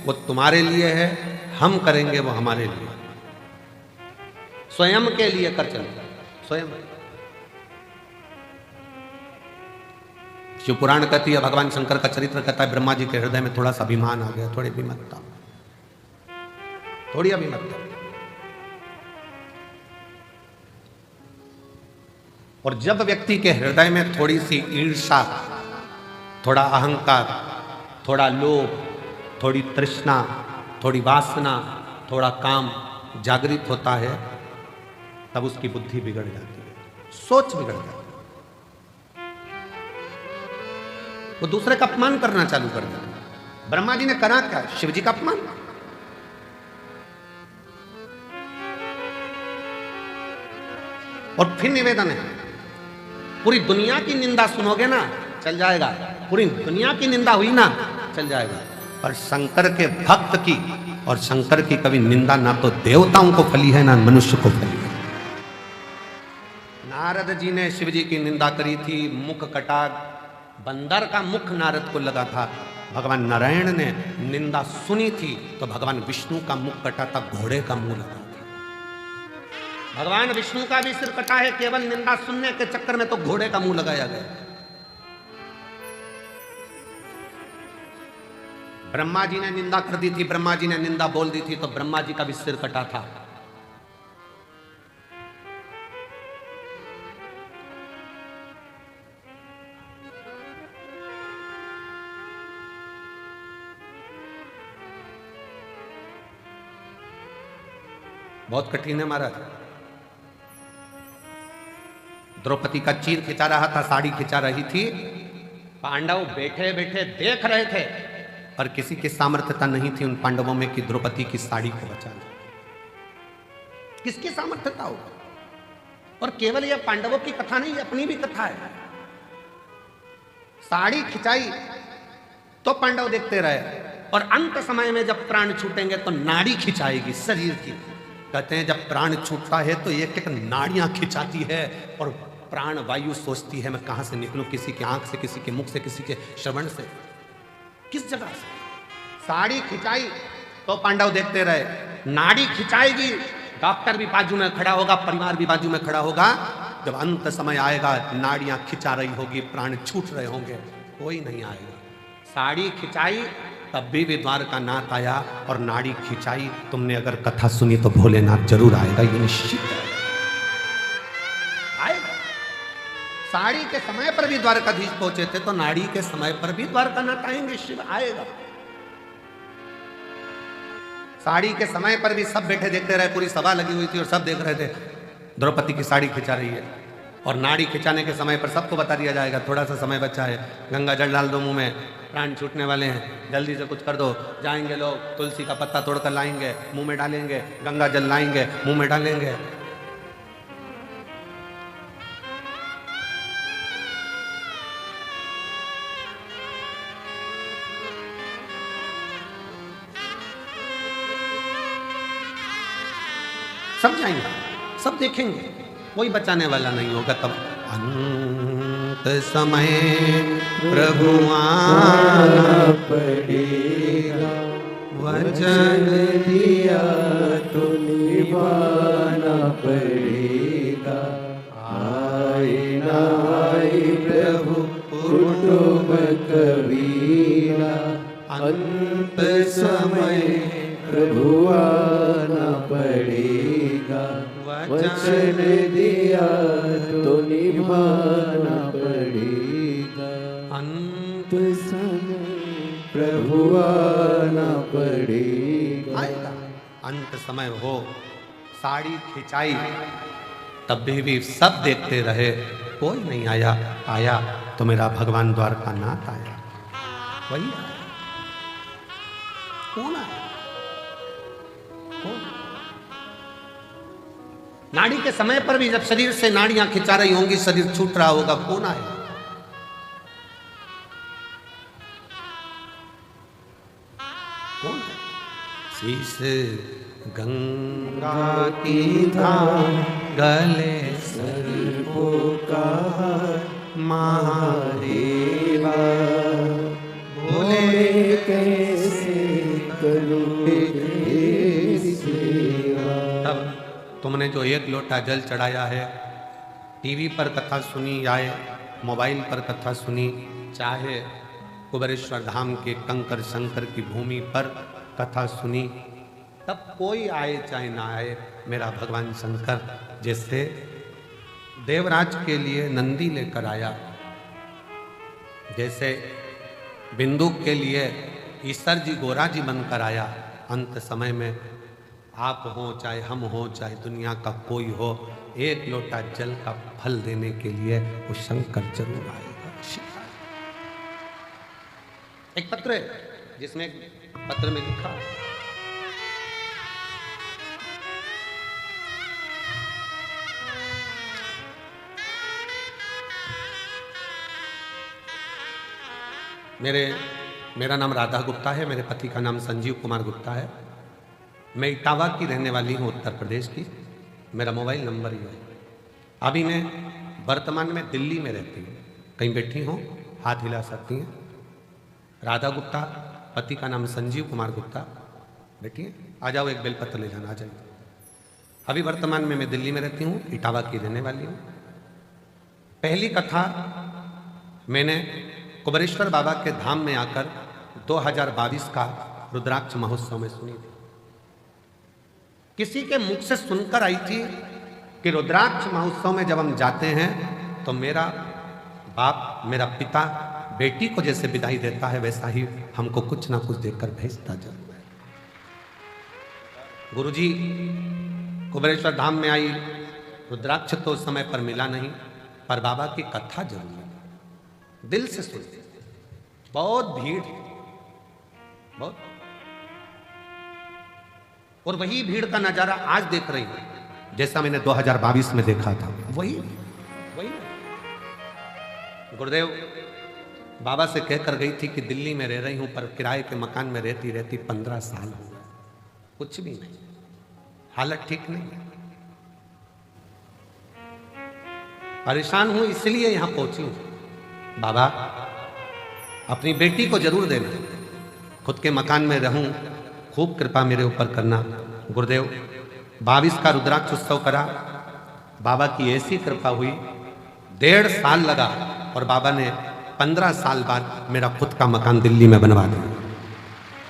वो तुम्हारे लिए है, हम करेंगे वो हमारे लिए। स्वयं के लिए कर चलो, स्वयं। शिव पुराण कहती है, भगवान शंकर का चरित्र कहता है, ब्रह्मा जी के हृदय में थोड़ा सा अभिमान आ गया, थोड़ी अभिमतता, थोड़ी अभिमतता। और जब व्यक्ति के हृदय में थोड़ी सी ईर्ष्या, थोड़ा अहंकार, थोड़ा लोभ, थोड़ी तृष्णा, थोड़ी वासना, थोड़ा काम जागृत होता है, तब उसकी बुद्धि बिगड़ जाती है, सोच बिगड़ जाती है, वो दूसरे का अपमान करना चालू कर देता है। ब्रह्मा जी ने करा क्या? शिव जी का अपमान। और फिर निवेदन है, पूरी दुनिया की निंदा सुनोगे ना, चल जाएगा, पूरी दुनिया की निंदा हुई ना, चल जाएगा, पर शंकर के भक्त की और शंकर की कभी निंदा ना तो देवताओं को फली है, ना मनुष्य को फली है। नारद जी ने शिव जी की निंदा करी थी, मुख कटा, बंदर का मुख नारद को लगा था। भगवान नारायण ने निंदा सुनी थी तो भगवान विष्णु का मुख कटा था, घोड़े का मुंह लगा था। भगवान विष्णु का भी सिर कटा है, केवल निंदा सुनने के चक्कर में तो घोड़े का मुंह लगाया गया। ब्रह्मा जी ने निंदा कर दी थी, ब्रह्मा जी ने निंदा बोल दी थी तो ब्रह्मा जी का भी सिर कटा था। बहुत कठिन है महाराज। द्रौपदी का चीर खिंचा रहा था, साड़ी खिंचा रही थी, पांडव बैठे बैठे देख रहे थे, पर किसी की सामर्थ्यता नहीं थी उन पांडवों में कि द्रौपदी की साड़ी को बचा ले। किसकी सामर्थ्यता हो? और केवल यह पांडवों की कथा नहीं, अपनी भी कथा है। साड़ी खिंचाई तो पांडव देखते रहे, और अंत समय में जब प्राण छूटेंगे तो नाड़ी खिंचाएगी शरीर की। कहते हैं जब प्राण छूटता है तो एक एक नाड़ियां खिंचाती है, और प्राण वायु सोचती है मैं कहां से निकलूं, किसी की आंख से, किसी के मुख से, किसी के श्रवण से, किस जगह से। साड़ी खिंचाई तो पांडव देखते रहे, नाड़ी खिंचाएगी, डॉक्टर भी बाजू में खड़ा होगा, परिवार भी बाजू में खड़ा होगा। जब अंत समय आएगा, नाड़ियां खिंचा रही होगी, प्राण छूट रहे होंगे, कोई नहीं आएगा। साड़ी खिंचाई तब भी द्वारका नाथ आया, और नाड़ी खिंचाई। तुमने अगर कथा सुनी तो भोलेनाथ जरूर आएगा, ये निश्चित है, आएगा। साड़ी के समय पर भी द्वारकाधीश पहुंचे थे, तो नाड़ी के समय पर भी द्वारका नाथ आएंगे, शिव आएगा। साड़ी के समय पर भी सब बैठे देखते रहे, पूरी सभा लगी हुई थी और सब देख रहे थे द्रौपदी की साड़ी खिंचा रही है। और नाड़ी खिंचाने के समय पर सबको बता दिया जाएगा थोड़ा सा समय बचा है, गंगा जल डाल दो मुंह में, प्राण छूटने वाले हैं, जल्दी से कुछ कर दो। जाएंगे लोग, तुलसी का पत्ता तोड़कर लाएंगे, मुंह में डालेंगे, गंगा जल लाएंगे, मुंह में डालेंगे। सब जाएंगे, सब देखेंगे, कोई बचाने वाला नहीं होगा। तब अंत समय प्रभु आना
पड़ेगा, वचन दिया तो निभाना पड़ेगा। आए ना आए प्रभु कुटुंब कबीरा, अंत समय प्रभु आना पड़ेगा। वचन दिया तो निभाना पड़ेगा। अंत समय प्रभु आना पड़ेगा।
आएगा, अंत समय हो। साड़ी खिंचाई तब भी सब देखते रहे, कोई नहीं आया। आया तो मेरा भगवान द्वारका नाथ आया, वही आया। कौन आया? कौन? नाड़ी के समय पर भी जब शरीर से नाड़ियां खिंचा रही होंगी, शरीर छूट रहा होगा, कौन आएगा? कौन? शीश गंगा की धार गले
सर्वो का
महादेवा,
भोले कैसे करूं तेरी सेवा।
तब तुमने जो एक लोटा जल चढ़ाया है, टीवी पर कथा सुनी या मोबाइल पर कथा सुनी, चाहे कुबेरेश्वर धाम के कंकर शंकर की भूमि पर कथा सुनी, तब कोई आए चाहे ना आए, मेरा भगवान शंकर जैसे देवराज के लिए नंदी लेकर आया, जैसे बिंदु के लिए ईश्वर जी गोरा जी बनकर आया, अंत समय में आप हो चाहे हम हो चाहे दुनिया का कोई हो, एक लोटा जल का फल देने के लिए वो शंकर जरूर आएगा। एक पत्र है जिसमें पत्र में लिखा, मेरा नाम राधा गुप्ता है, मेरे पति का नाम संजीव कुमार गुप्ता है। मैं इटावा की रहने वाली हूँ, उत्तर प्रदेश की। मेरा मोबाइल नंबर ये है। अभी मैं वर्तमान में दिल्ली में रहती हूँ, कहीं बैठी हूँ, हाथ हिला सकती हैं। राधा गुप्ता, पति का नाम संजीव कुमार गुप्ता। बैठिए, आ जाओ, एक बेलपत्र ले जाना, आ जाइए। अभी वर्तमान में मैं दिल्ली में रहती हूँ, इटावा की रहने वाली हूँ। पहली कथा मैंने कुबेरेश्वर बाबा के धाम में आकर 2022 का रुद्राक्ष महोत्सव में सुनी थी। किसी के मुख से सुनकर आई थी कि रुद्राक्ष महोत्सव में जब हम जाते हैं तो मेरा बाप, मेरा पिता बेटी को जैसे विदाई देता है, वैसा ही हमको कुछ ना कुछ देकर भेजता जरूर है। गुरुजी कुबेरेश्वर धाम में आई, रुद्राक्ष तो उस समय पर मिला नहीं, पर बाबा की कथा जरूर है। दिल से सुनते, बहुत भीड़, बहुत, और वही भीड़ का नजारा आज देख रही हूं जैसा मैंने 2022 में देखा था। वही वही गुरुदेव बाबा से कहकर गई थी कि दिल्ली में रह रही हूं, पर किराए के मकान में रहती रहती 15 साल हो गए, कुछ भी नहीं, हालत ठीक नहीं है, परेशान हूं, इसलिए यहां पहुंची हूं। बाबा अपनी बेटी को जरूर देना, खुद के मकान में रहूं, खूब कृपा मेरे ऊपर करना। गुरुदेव 22 का रुद्राक्ष उत्सव करा, बाबा की ऐसी कृपा हुई, 1.5 साल लगा और बाबा ने 15 साल बाद मेरा खुद का मकान दिल्ली में बनवा दिया।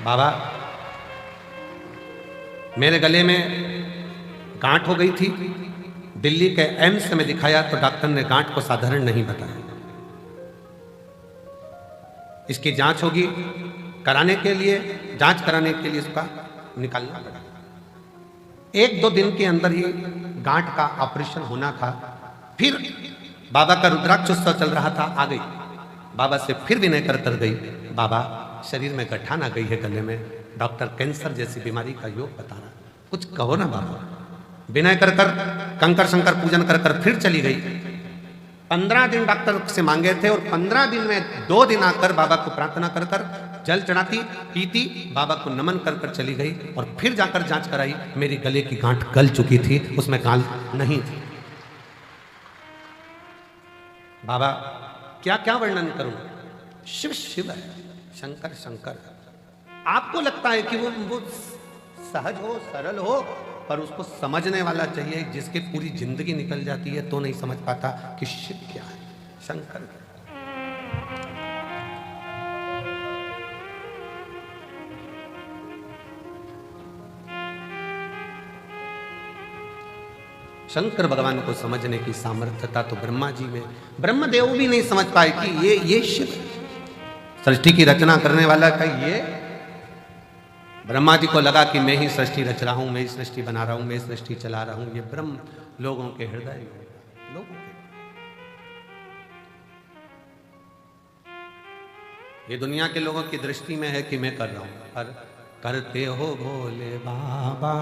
बाबा मेरे गले में गांठ हो गई थी, दिल्ली के एम्स में दिखाया तो डॉक्टर ने गांठ को साधारण नहीं बताया, इसकी जांच होगी, कराने के लिए, जांच कराने के लिए इसका निकालना पड़ा। 1-2 दिन के अंदर ही गांठ का ऑपरेशन होना था। फिर बाबा का रुद्राक्ष उत्सव चल रहा था, आ गई बाबा से, फिर विनय कर गई, बाबा शरीर में गठान आ गई है गले में, डॉक्टर कैंसर जैसी बीमारी का योग बता रहा, कुछ कहो ना बाबा। विनय कर कंकर शंकर पूजन कर फिर चली गई। 15 दिन डॉक्टर से मांगे थे और 15 दिन में 2 दिन आकर बाबा को प्रार्थना कर जल चढ़ाती, पीती, बाबा को नमन कर चली गई और फिर जाकर जांच कराई, मेरी गले की गांठ गल चुकी थी, उसमें गाल नहीं थी। बाबा क्या क्या वर्णन करूं, शिव शिव है, शंकर शंकर। आपको लगता है कि वो सहज हो, सरल हो, पर उसको समझने वाला चाहिए, जिसकी पूरी जिंदगी निकल जाती है तो नहीं समझ पाता कि शिव क्या है, शंकर क्या है। शंकर भगवान को समझने की सामर्थ्यता तो ब्रह्मा जी में, ब्रह्मदेव भी नहीं समझ पाए कि ये शिव सृष्टि की रचना करने वाला का ये। ब्रह्मा जी को लगा कि मैं ही सृष्टि रच रहा हूं, मैं ही सृष्टि बना रहा हूं, मैं सृष्टि चला रहा हूं। ये ब्रह्म लोगों के हृदय में, लोगों के, ये दुनिया के लोगों की दृष्टि में है कि मैं कर रहा हूं, पर करते हो भोले बाबा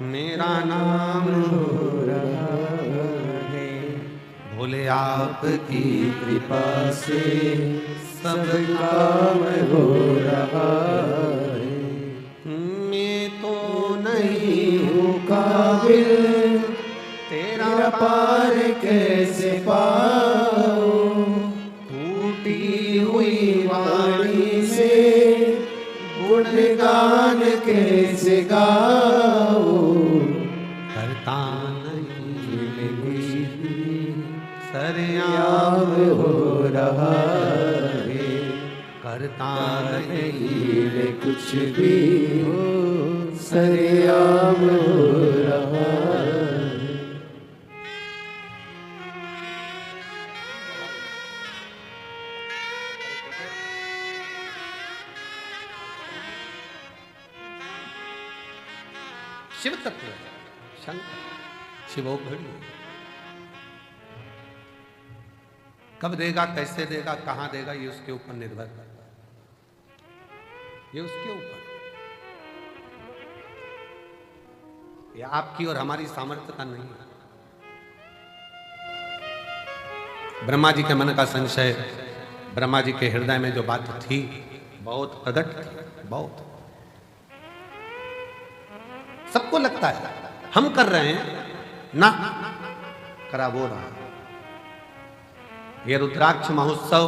मेरा नाम हो रहा है, भोले आपकी कृपा से सब काम हो रहा है। मैं तो नहीं हूँ काबिल, तेरा पार कैसे पाऊं, टूटी हुई वाणी से गुणगान कैसे गाऊं, करता नहीं सरेआम हो रहा है, करता नहीं कुछ भी हो, सरेआम हो रहा है। शिव तत्व शंकर, शिवो घड़ी, कब देगा, कैसे देगा, कहां देगा, ये उसके ऊपर निर्भर करता है, ये उसके ऊपर, ये आपकी और हमारी सामर्थ्य का नहीं है। ब्रह्मा जी के मन का संशय, ब्रह्मा जी के हृदय में जो बात थी बहुत प्रकट थी, बहुत। सबको लगता है हम कर रहे हैं ना, करा वो रहा। ये रुद्राक्ष महोत्सव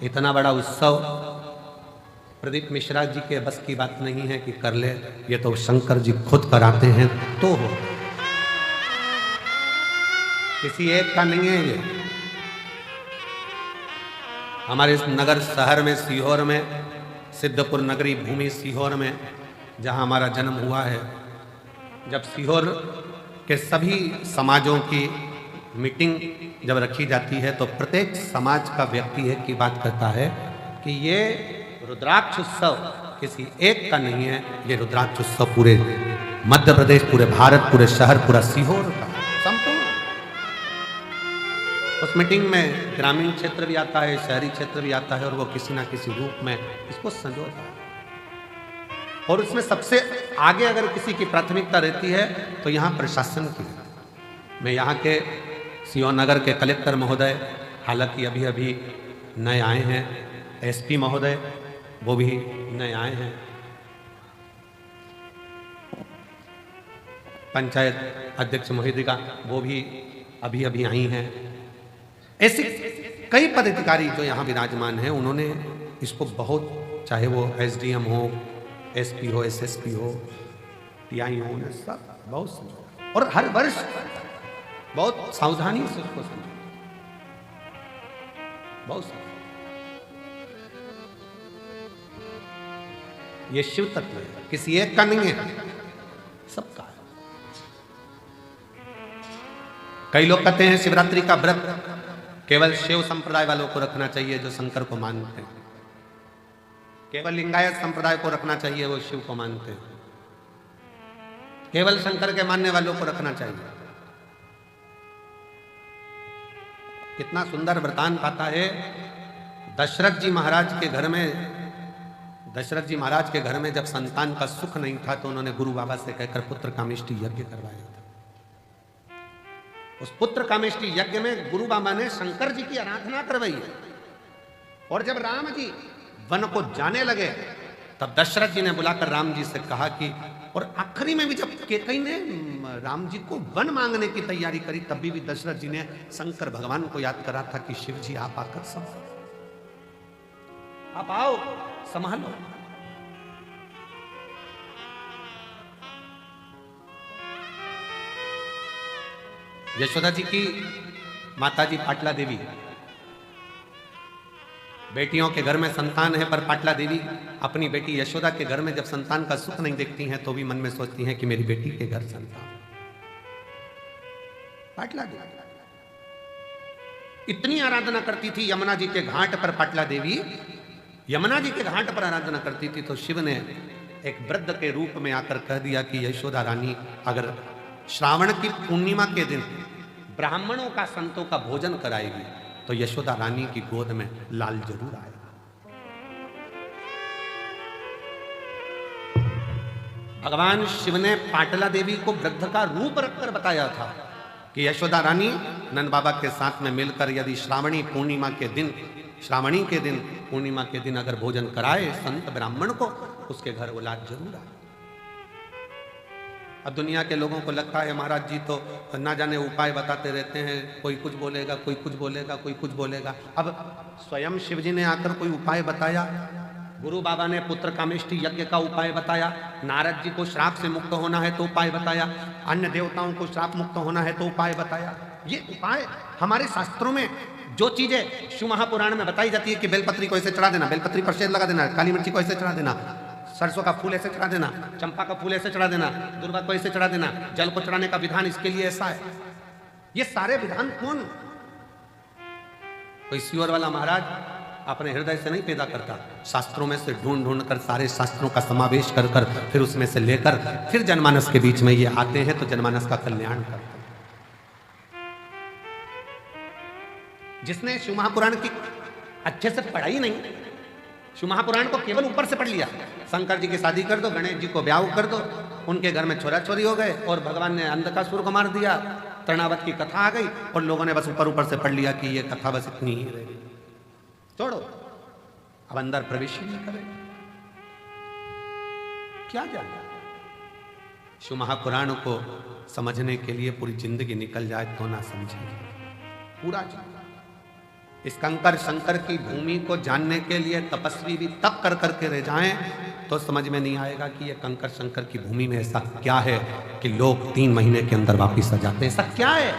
इतना बड़ा उत्सव प्रदीप मिश्रा जी के बस की बात नहीं है कि कर ले, ये तो शंकर जी खुद कराते हैं तो हो, किसी एक का नहीं है ये। हमारे इस नगर शहर में, सीहोर में, सिद्धपुर नगरी भूमि सीहोर में जहां हमारा जन्म हुआ है, जब सीहोर के सभी समाजों की मीटिंग जब रखी जाती है तो प्रत्येक समाज का व्यक्ति एक की बात करता है कि ये रुद्राक्ष उत्सव किसी एक का नहीं है, ये रुद्राक्ष उत्सव पूरे मध्य प्रदेश, पूरे भारत, पूरे शहर, पूरा सीहोर का संपूर्ण। उस मीटिंग में ग्रामीण क्षेत्र भी आता है, शहरी क्षेत्र भी आता है, और वो किसी ना किसी रूप में इसको संजोता है। और उसमें सबसे आगे अगर किसी की प्राथमिकता रहती है तो यहाँ प्रशासन की। मैं यहाँ के सीहोर नगर के कलेक्टर महोदय, हालांकि अभी अभी नए आए हैं, एसपी महोदय वो भी नए आए हैं, पंचायत अध्यक्ष महोदया वो भी अभी अभी आई हैं। ऐसे कई पदाधिकारी जो यहाँ विराजमान हैं, उन्होंने इसको बहुत, चाहे वो एसडीएम हो, एसपी हो, एसएसपी हो, टीआई हो, सब बहुत समझा, और हर वर्ष बहुत सावधानी से उसको समझा, बहुत समझा। ये शिव तत्व है, किसी एक का नहीं है, सबका है। कई लोग कहते हैं शिवरात्रि का व्रत केवल शिव संप्रदाय वालों को रखना चाहिए जो शंकर को मानते हैं, केवल लिंगायत संप्रदाय को रखना चाहिए वो शिव को मानते हैं, केवल शंकर के मानने वालों को रखना चाहिए। कितना सुंदर वृतांत आता है। दशरथ जी महाराज के घर में, दशरथ जी महाराज के घर में जब संतान का सुख नहीं था तो उन्होंने गुरु बाबा से कहकर पुत्र कामेष्टि यज्ञ करवाया था। उस पुत्र कामेष्टि यज्ञ में गुरु बाबा ने शंकर जी की आराधना करवाई है। और जब राम जी वन को जाने लगे तब दशरथ जी ने बुलाकर राम जी से कहा कि, और आखिरी में भी जब कैकेयी ने राम जी को वन मांगने की तैयारी करी तब भी दशरथ जी ने शंकर भगवान को याद करा था कि शिव जी आप आकर संभालो, आप आओ संभालो। यशोदा जी की माताजी पाटला देवी, बेटियों के घर में संतान है, पर पाटला देवी अपनी बेटी यशोदा के घर में जब संतान का सुख नहीं देखती हैं तो भी मन में सोचती हैं कि मेरी बेटी के घर संतान। पाटला देवी इतनी आराधना करती थी यमुना जी के घाट पर। पाटला देवी यमुना जी के घाट पर आराधना करती थी तो शिव ने एक वृद्ध के रूप में आकर कह दिया कि यशोदा रानी अगर श्रावण की पूर्णिमा के दिन ब्राह्मणों का, संतों का भोजन कराएगी तो यशोदा रानी की गोद में लाल जरूर आएगा। भगवान शिव ने पाटला देवी को वृद्ध का रूप रखकर बताया था कि यशोदा रानी नंद बाबा के साथ में मिलकर यदि श्रावणी पूर्णिमा के दिन, श्रावणी के दिन, पूर्णिमा के दिन अगर भोजन कराए संत ब्राह्मण को, उसके घर वो लाल जरूर आए। अब दुनिया के लोगों को लगता है महाराज जी तो ना जाने उपाय बताते रहते हैं, कोई कुछ बोलेगा, कोई कुछ बोलेगा, कोई कुछ बोलेगा। अब स्वयं शिव जी ने आकर कोई उपाय बताया, गुरु बाबा ने पुत्र कामेष्टि यज्ञ का उपाय बताया, नारद जी को श्राप से मुक्त होना है तो उपाय बताया, अन्य देवताओं को श्राप मुक्त होना है तो उपाय बताया। ये उपाय हमारे शास्त्रों में जो चीजें शिव महापुराण में बताई जाती है कि बेलपत्री को ऐसे चढ़ा देना, बेलपत्री पर शेर लगा देना, काली मिर्ची को ऐसे चढ़ा देना, सरसों का फूल ऐसे चढ़ा देना, चंपा का फूल ऐसे चढ़ा देना, दुर्वा को ऐसे चढ़ा देना, जल को चढ़ाने का विधान इसके लिए ऐसा है। ये सारे विधान कौन, कोई सीहोर वाला महाराज अपने हृदय से नहीं पैदा करता, शास्त्रों में से ढूंढ ढूंढ कर, सारे शास्त्रों का समावेश कर कर फिर उसमें से लेकर फिर जनमानस के बीच में ये आते हैं तो जनमानस का कल्याण करते हैं। जिसने शिव महापुराण की अच्छे से पढ़ाई नहीं, शिव महापुराण को केवल ऊपर से पढ़ लिया, शंकर जी की शादी कर दो, गणेश जी को ब्याह कर दो, उनके घर में छोरा छोरी हो गए और भगवान ने अंधकासुर को मार दिया, तृणावत की कथा आ गई और लोगों ने बस ऊपर ऊपर से पढ़ लिया कि ये कथा बस इतनी ही रहेगी, छोड़ो, अब अंदर प्रवेश ही नहीं करेगा। क्या जाना, शिव महापुराण को समझने के लिए पूरी जिंदगी निकल जाए तो ना समझे पूरा जीवन। इस कंकर शंकर की भूमि को जानने के लिए तपस्वी भी तप कर करके रह जाएं तो समझ में नहीं आएगा कि ये कंकर शंकर की भूमि में ऐसा क्या है कि लोग 3 महीने के अंदर वापिस आ जाते हैं। ऐसा क्या है?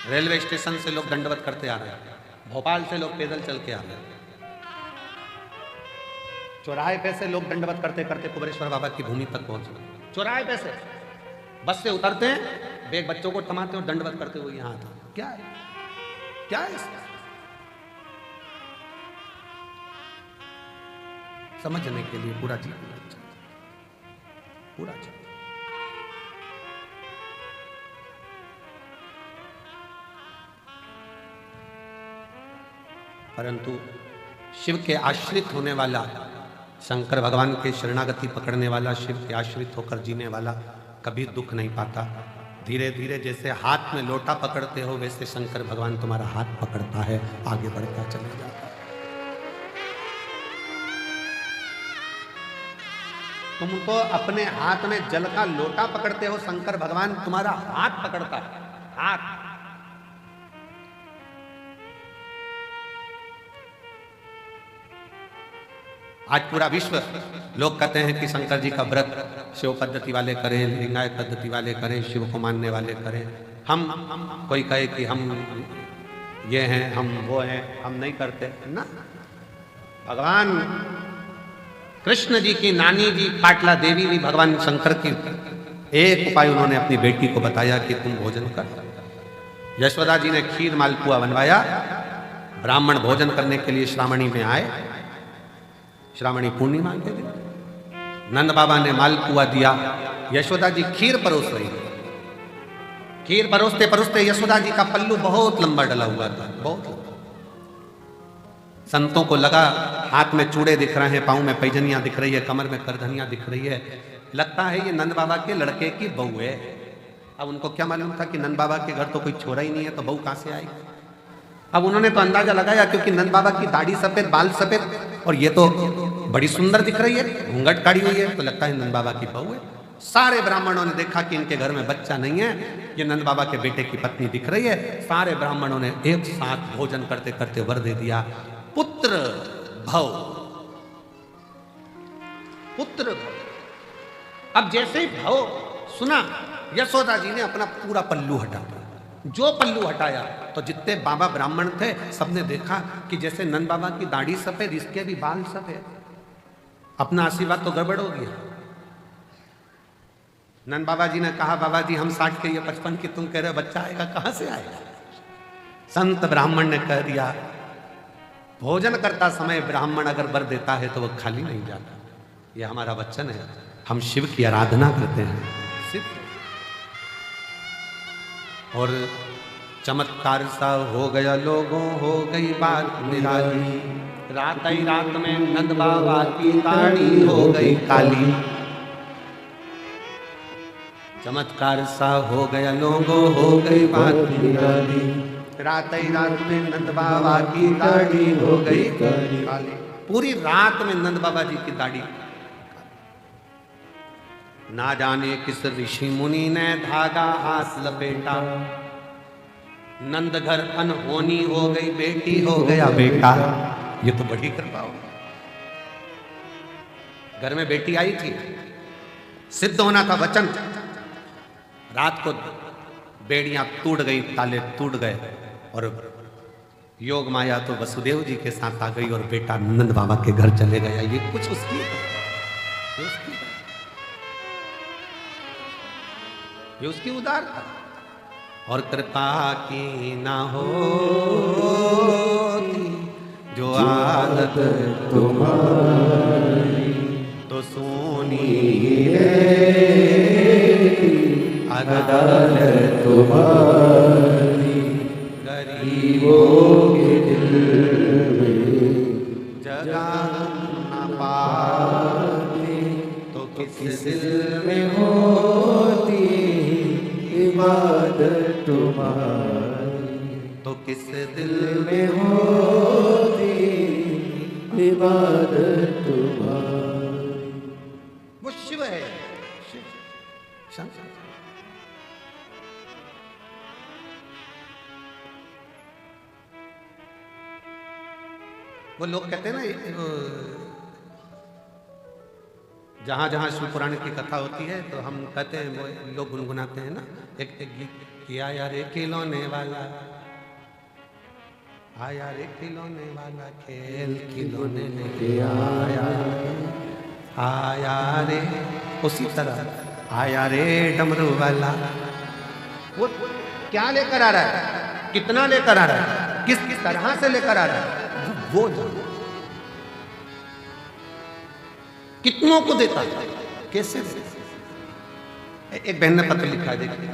रेलवे स्टेशन से लोग दंडवत करते आ रहे हैं, भोपाल से लोग पैदल चल के आ रहे हैं, चौराहे पे से लोग दंडवत करते करते कुबेरेश्वर बाबा की भूमि तक पहुंच गए। चौराहे पे से बस से उतरते हैं, बेग बच्चों को थमाते हैं और दंडवत करते हुए यहां आते हैं। क्या है, क्या है इसका? समझने के लिए पूरा जीवन लग जाता, पूरा जीवन। परंतु शिव के आश्रित होने वाला, शंकर भगवान के शरणागति पकड़ने वाला, शिव के आश्रित होकर जीने वाला कभी दुख नहीं पाता। धीरे धीरे जैसे हाथ में लोटा पकड़ते हो वैसे शंकर भगवान तुम्हारा हाथ पकड़ता है, आगे बढ़ता चला जाता है। तुम तो अपने हाथ में जल का लोटा पकड़ते हो, शंकर भगवान तुम्हारा हाथ पकड़ता है, हाथ। आज पूरा विश्व लोग कहते हैं कि शंकर जी का व्रत शिव पद्धति वाले करें, लिंगायत पद्धति वाले करें, शिव को मानने वाले करें। हम कोई कहे कि हम ये हैं, हम वो हैं, हम नहीं करते ना। भगवान कृष्ण जी की नानी जी पाटला देवी भी भगवान शंकर की एक उपाय उन्होंने अपनी बेटी को बताया कि तुम भोजन कर। यशोदा जी ने खीर मालपुआ बनवाया, ब्राह्मण भोजन करने के लिए श्रावणी में आए, श्रावणी पूर्णिमा के दिन नंद बाबा ने मालपुआ दिया, यशोदा जी खीर परोस रही। खीर परोसते परोसते यशोदा जी का पल्लू बहुत लंबा डला हुआ था, बहुत लंबा। संतों को लगा हाथ में चूड़े दिख रहे हैं, पांव में पैजनियां दिख रही है, कमर में करधनियां दिख रही है, लगता है ये नंद बाबा के लड़के की बहू है। अब उनको क्या मालूम था कि नंद बाबा के घर तो कोई छोरा ही नहीं है, तो बहू कहां से आई। अब उन्होंने तो अंदाजा लगाया, क्योंकि नंद बाबा की दाढ़ी सफेद, बाल सफेद, और ये तो बड़ी सुंदर दिख रही है, घूंघट काढ़ी हुई है, तो लगता है नंद बाबा की बहू है। सारे ब्राह्मणों ने देखा कि इनके घर में बच्चा नहीं है, ये नंद बाबा के बेटे की पत्नी दिख रही है। सारे ब्राह्मणों ने एक साथ भोजन करते करते वर दे दिया, पुत्र भव, पुत्र भव। अब जैसे ही भव सुना, यशोदा जी ने अपना पूरा पल्लू हटा दिया। जो पल्लू हटाया तो जितने बाबा ब्राह्मण थे सबने देखा कि जैसे नंद बाबा की दाढ़ी सफेद, इसके भी बाल सफेद। अपना आशीर्वाद तो गड़बड़ हो गया। नंद बाबा जी ने कहा, बाबा जी हम 60 के, ये 55 की, तुम कह रहे हो बच्चा आएगा, कहां से आएगा। संत ब्राह्मण ने कह दिया, भोजन करता समय ब्राह्मण अगर वर देता है तो वह खाली नहीं जाता। यह हमारा वचन है, हम शिव की आराधना करते हैं, सिद्ध। और चमत्कार सा हो गया लोगों, हो गई बात निराली। रात ही रात में नंद बाबा की दाढ़ी हो गई काली। चमत्कार सा हो गया लोगों, हो गई बात निराली। रात ही रात में नंद बाबा की दाढ़ी हो गई काली। पूरी रात में नंद बाबा जी की दाढ़ी। ना जाने किस ऋषि मुनि ने धागा हाथ लपेटा, नंद घर अनहोनी हो गई, बेटी हो गया बेटा। ये तो बड़ी कृपा हो। घर में बेटी आई थी, सिद्ध होना था वचन। रात को बेड़ियां टूट गई, ताले टूट गए, और योग माया तो वसुदेव जी के साथ आ गई और बेटा नंद बाबा के घर चले गया। ये कुछ उसकी ये उसकी उदारता और कृपा की ना हो जो आदत तुम्हारी तो सोनी अदालत तुम्हारी। गरीबों के दिल में जगह न पाते तो किस दिल में होती इबादत तुम्हारी, तो किस दिल में होती इबादत तुम्हारी। वो शिव है, शिव। वो लोग कहते हैं ना, जहाँ जहाँ शिव पुराण की कथा होती है तो हम कहते हैं, वो लोग गुनगुनाते हैं ना, एक गीत किया यार एक खिलौने वाला, आया रे खिलौने वाला, खेल खिलौने लेके आया, आया रे। उसी तरह आया रे डमरू वाला। वो क्या लेकर आ रहा है, कितना लेकर आ रहा है, किस किस तरह से लेकर आ रहा है, वो कितनों को देता है, कैसे देता? एक बहन ने पत्र लिखा है, देखिए।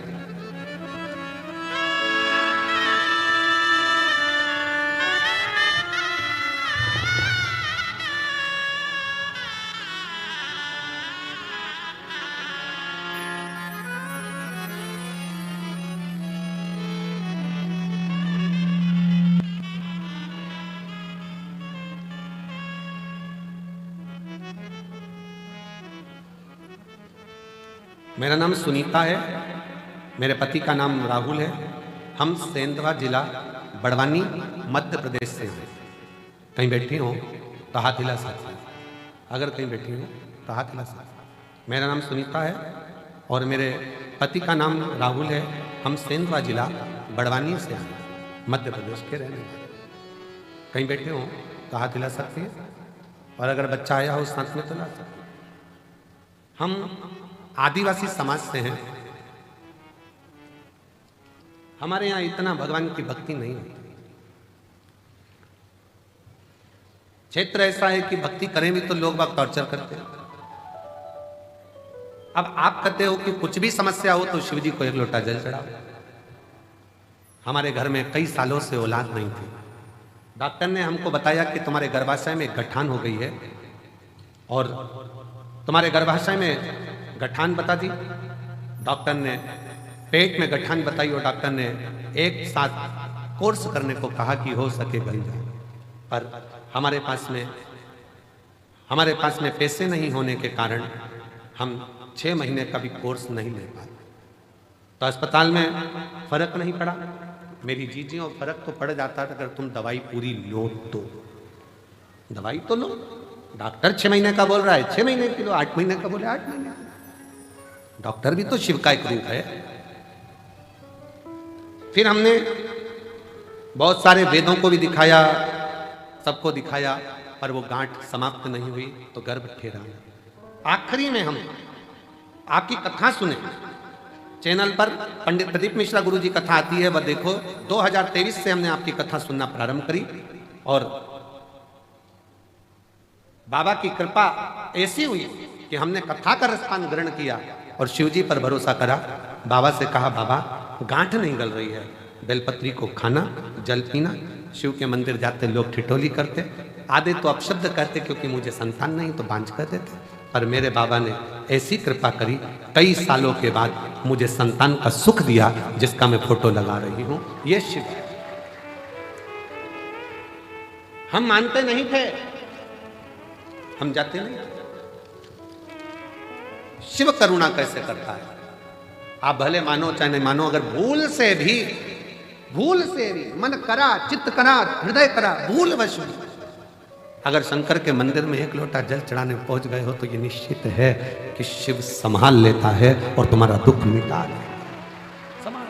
मेरा नाम सुनीता है, मेरे पति का नाम राहुल है। हम सेंधवा जिला बड़वानी मध्य प्रदेश से हैं। कहीं बैठी हो तो हाथ हिला सकते, अगर कहीं बैठी हो तो हाथ हिला सकते। मेरा नाम सुनीता है और मेरे पति का नाम राहुल है। हम सेंधवा जिला बड़वानी से हैं, मध्य प्रदेश के रहने वाले। कहीं बैठे हो तो हाथ हिला सकते हैं, और अगर बच्चा आया हो साथ में तो ला सकते। हम आदिवासी समाज से हैं। हमारे यहाँ इतना भगवान की भक्ति नहीं होती। क्षेत्र ऐसा है कि भक्ति करें भी तो लोग बाग टॉर्चर करते हैं। अब आप कहते हो कि कुछ भी समस्या हो तो शिव जी को एक लोटा जल चढ़ाओ। हमारे घर में कई सालों से औलाद नहीं थी। डॉक्टर ने हमको बताया कि तुम्हारे गर्भाशय में गठान हो गई है, और तुम्हारे गर्भाशय में गठान बता दी डॉक्टर ने, पेट में गठान बताई, और डॉक्टर ने एक साथ कोर्स करने को कहा कि हो सके गल जाए। पर हमारे पास में पैसे नहीं होने के कारण हम 6 महीने का भी कोर्स नहीं ले पाए। तो अस्पताल में फर्क नहीं पड़ा। मेरी जीजियों, फर्क तो पड़ जाता था अगर तुम दवाई पूरी लो तो। दवाई तो लो, डॉक्टर 6 महीने का बोल रहा है 6 महीने की लो, 8 महीने का बोले 8 महीने। डॉक्टर भी तो शिव का एक रूप है। फिर हमने बहुत सारे वेदों को भी दिखाया, सबको दिखाया, पर वो गांठ समाप्त नहीं हुई तो गर्भ ठहरा। आखिरी में हम आपकी कथा सुने, चैनल पर पंडित प्रदीप मिश्रा गुरु जी कथा आती है, वह देखो। 2023 से हमने आपकी कथा सुनना प्रारंभ करी, और बाबा की कृपा ऐसी हुई कि हमने कथा का रसपान ग्रहण किया और शिव जी पर भरोसा करा। बाबा से कहा, बाबा गांठ नहीं गल रही है, बेलपत्री को खाना, जल पीना। शिव के मंदिर जाते लोग ठिठोली करते, आधे तो अपशब्द कहते क्योंकि मुझे संतान नहीं तो बांझ कर देते। पर मेरे बाबा ने ऐसी कृपा करी, कई सालों के बाद मुझे संतान का सुख दिया, जिसका मैं फोटो लगा रही हूं। ये शिव है। हम मानते नहीं थे, हम जाते नहीं। शिव करुणा कैसे करता है, आप भले मानो चाहे नहीं मानो, अगर भूल से भी मन करा, चित्त करा, हृदय करा, भूल वश भी अगर शंकर के मंदिर में 1 लोटा जल चढ़ाने पहुंच गए हो तो ये निश्चित है कि शिव संभाल लेता है और तुम्हारा दुख मिटा देता। संभाल।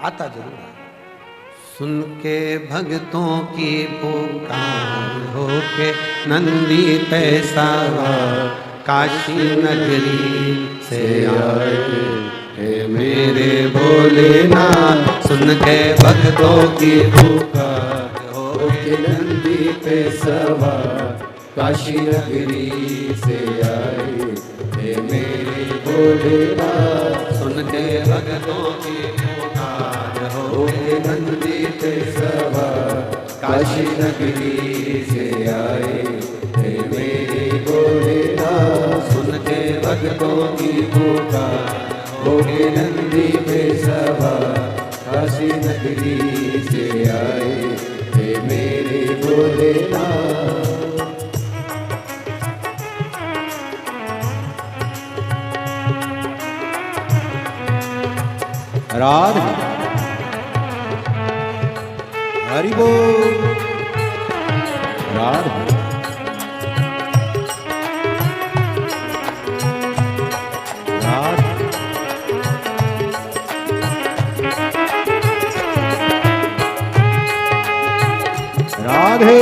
आता जरूर है। सुन के भक्तों की पुकार होके नंदी पे सवार काशी नगरी से आए हे मेरे भोलेनाथ। सुन के भक्तों की पुकार होके नंदी पे सवार काशी नगरी से आए हे मेरे भोलेनाथ। सुन के भक्तों की पुकार होके नंदी पे सवार काशी नगरी से आए हे मेरे भोलेनाथ। सुन के भक्तों की पुकार होके नंदी पे सवार काशी नगरी से आए हे मेरे भोलेनाथ।
राधे हरि बोल। राधे राधे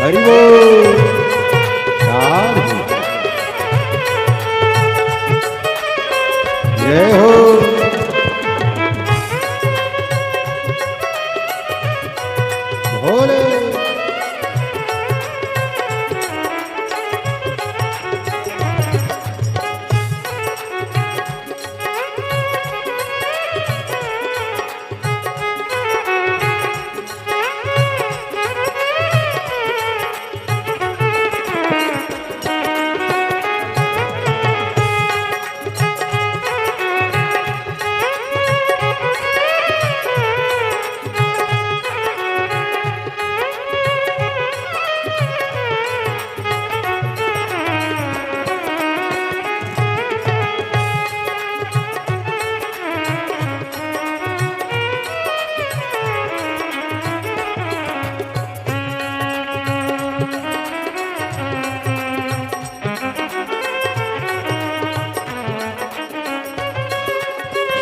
हरि बोल। राधे। जय हो। भोले।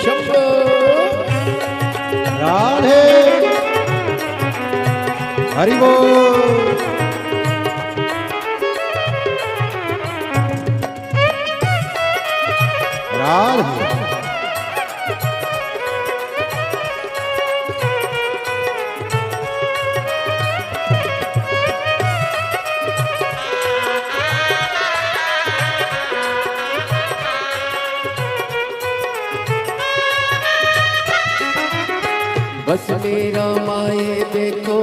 शंभो। राधे। हरि बोल। राधे।
बस मेरा माए देखो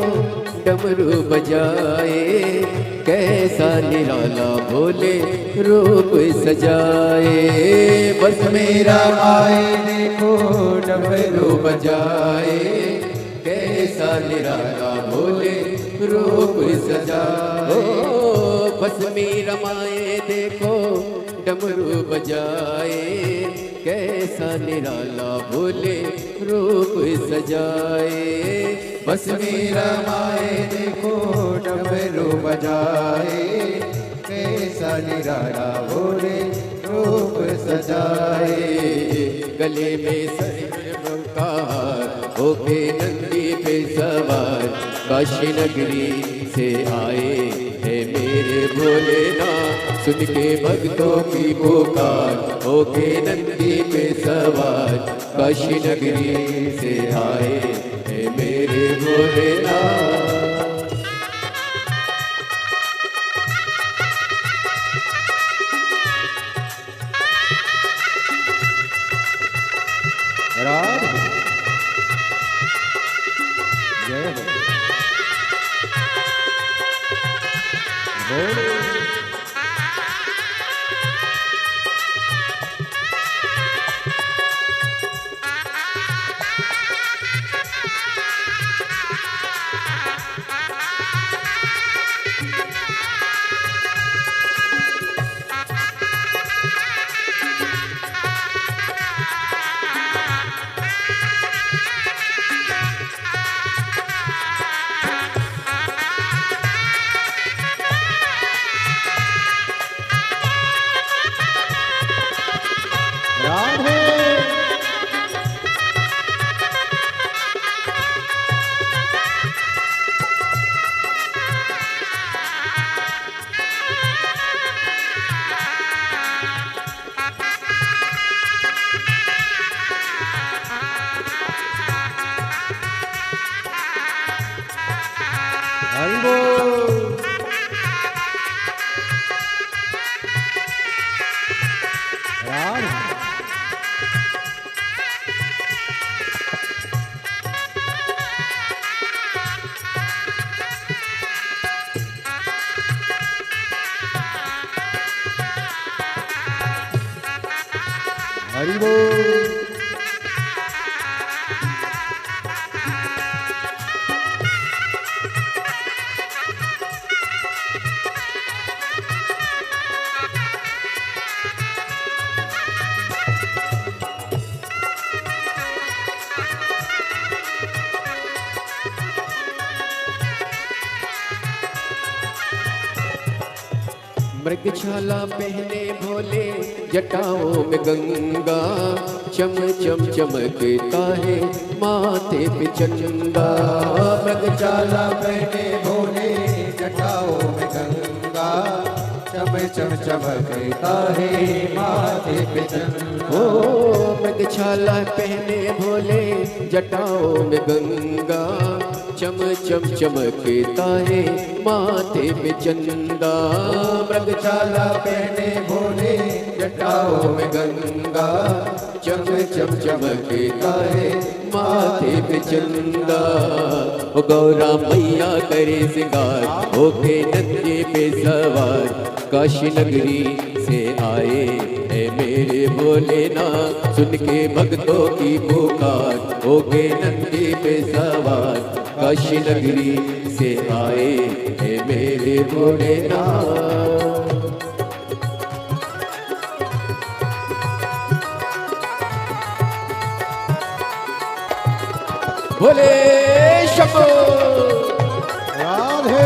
डमरू बजाए, कैसा निराला भोले रूप सजाए। बस मेरा माए देखो डमरू बजाए, कैसा निराला भोले रूप सजाए। बस मेरा माए देखो डमरू बजाए, कैसा निराला भोले रूप सजाए। बस मेरा माए देखो डमरू बजाए, कैसा निराला भोले रूप सजाए। गले में सरयुर का होके नंदी पे सवार, काशी नगरी से आए है मेरे भोलेनाथ। सुन के भक्तों की पुकार, होके नंदी पे सवार, काशी नगरी से आए है मेरे भोलेनाथ।
राधे। जय हो। भोले। राधे। हरि बोल। राधे। हरि बोल।
मृगशाला पहने भोले जटाओं में गंगा, चम चम चमकता है माथे पे चंदा। मृगशाला पहने भोले
जटाओं में गंगा, चम चम चमकता है माथे पे चंदा।
ओ मृगछाला पहने भोले जटाओं में गंगा, चम चम चमकता है माथे पे चंदा।
मृगछाला पहने भोले जटाओं में गंगा,
चम चम चमकता है माथे पे चंदा। ओ गौरा मैया करे सिंगार, होके नंगे पे सवार, काशी नगरी से आए है मेरे भोलेनाथ। सुन के भक्तों की पुकार, होके नंगे पे सवार, काशी नगरी से आए है मेरे भोलेनाथ। भोले शंभो
राधे।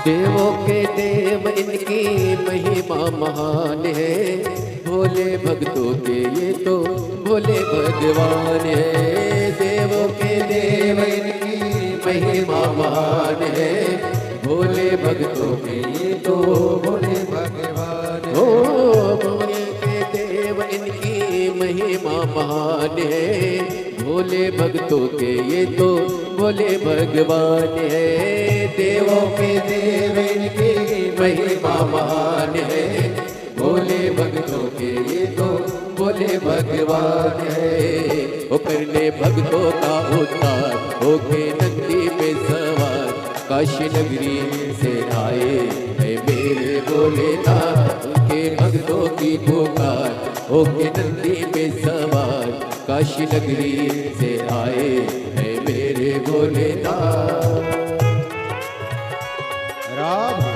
देवों के देव इनकी महिमा महान है, भोले भक्तों के ये तो भोले भगवान है। देवों के देव इनकी महिमा महान है, भोले भक्तों के ये तो भोले भगवान है। ओ भोले के देव इनकी महिमा महान है, भोले भक्तों के ये तो भोले भगवान है। देवों के देव इनकी महिमा महान है, भोले भक्तों के ये तो भोले भगवान है। वो करने भक्तों का उद्धार, होके नंदी पे सवार, काशी नगरी से आए है मेरे भोलेनाथ। उनके भक्तों की पुकार, होके नंदी पे सवार, काशी नगरी से आए है मेरे भोलेनाथ।
राधे।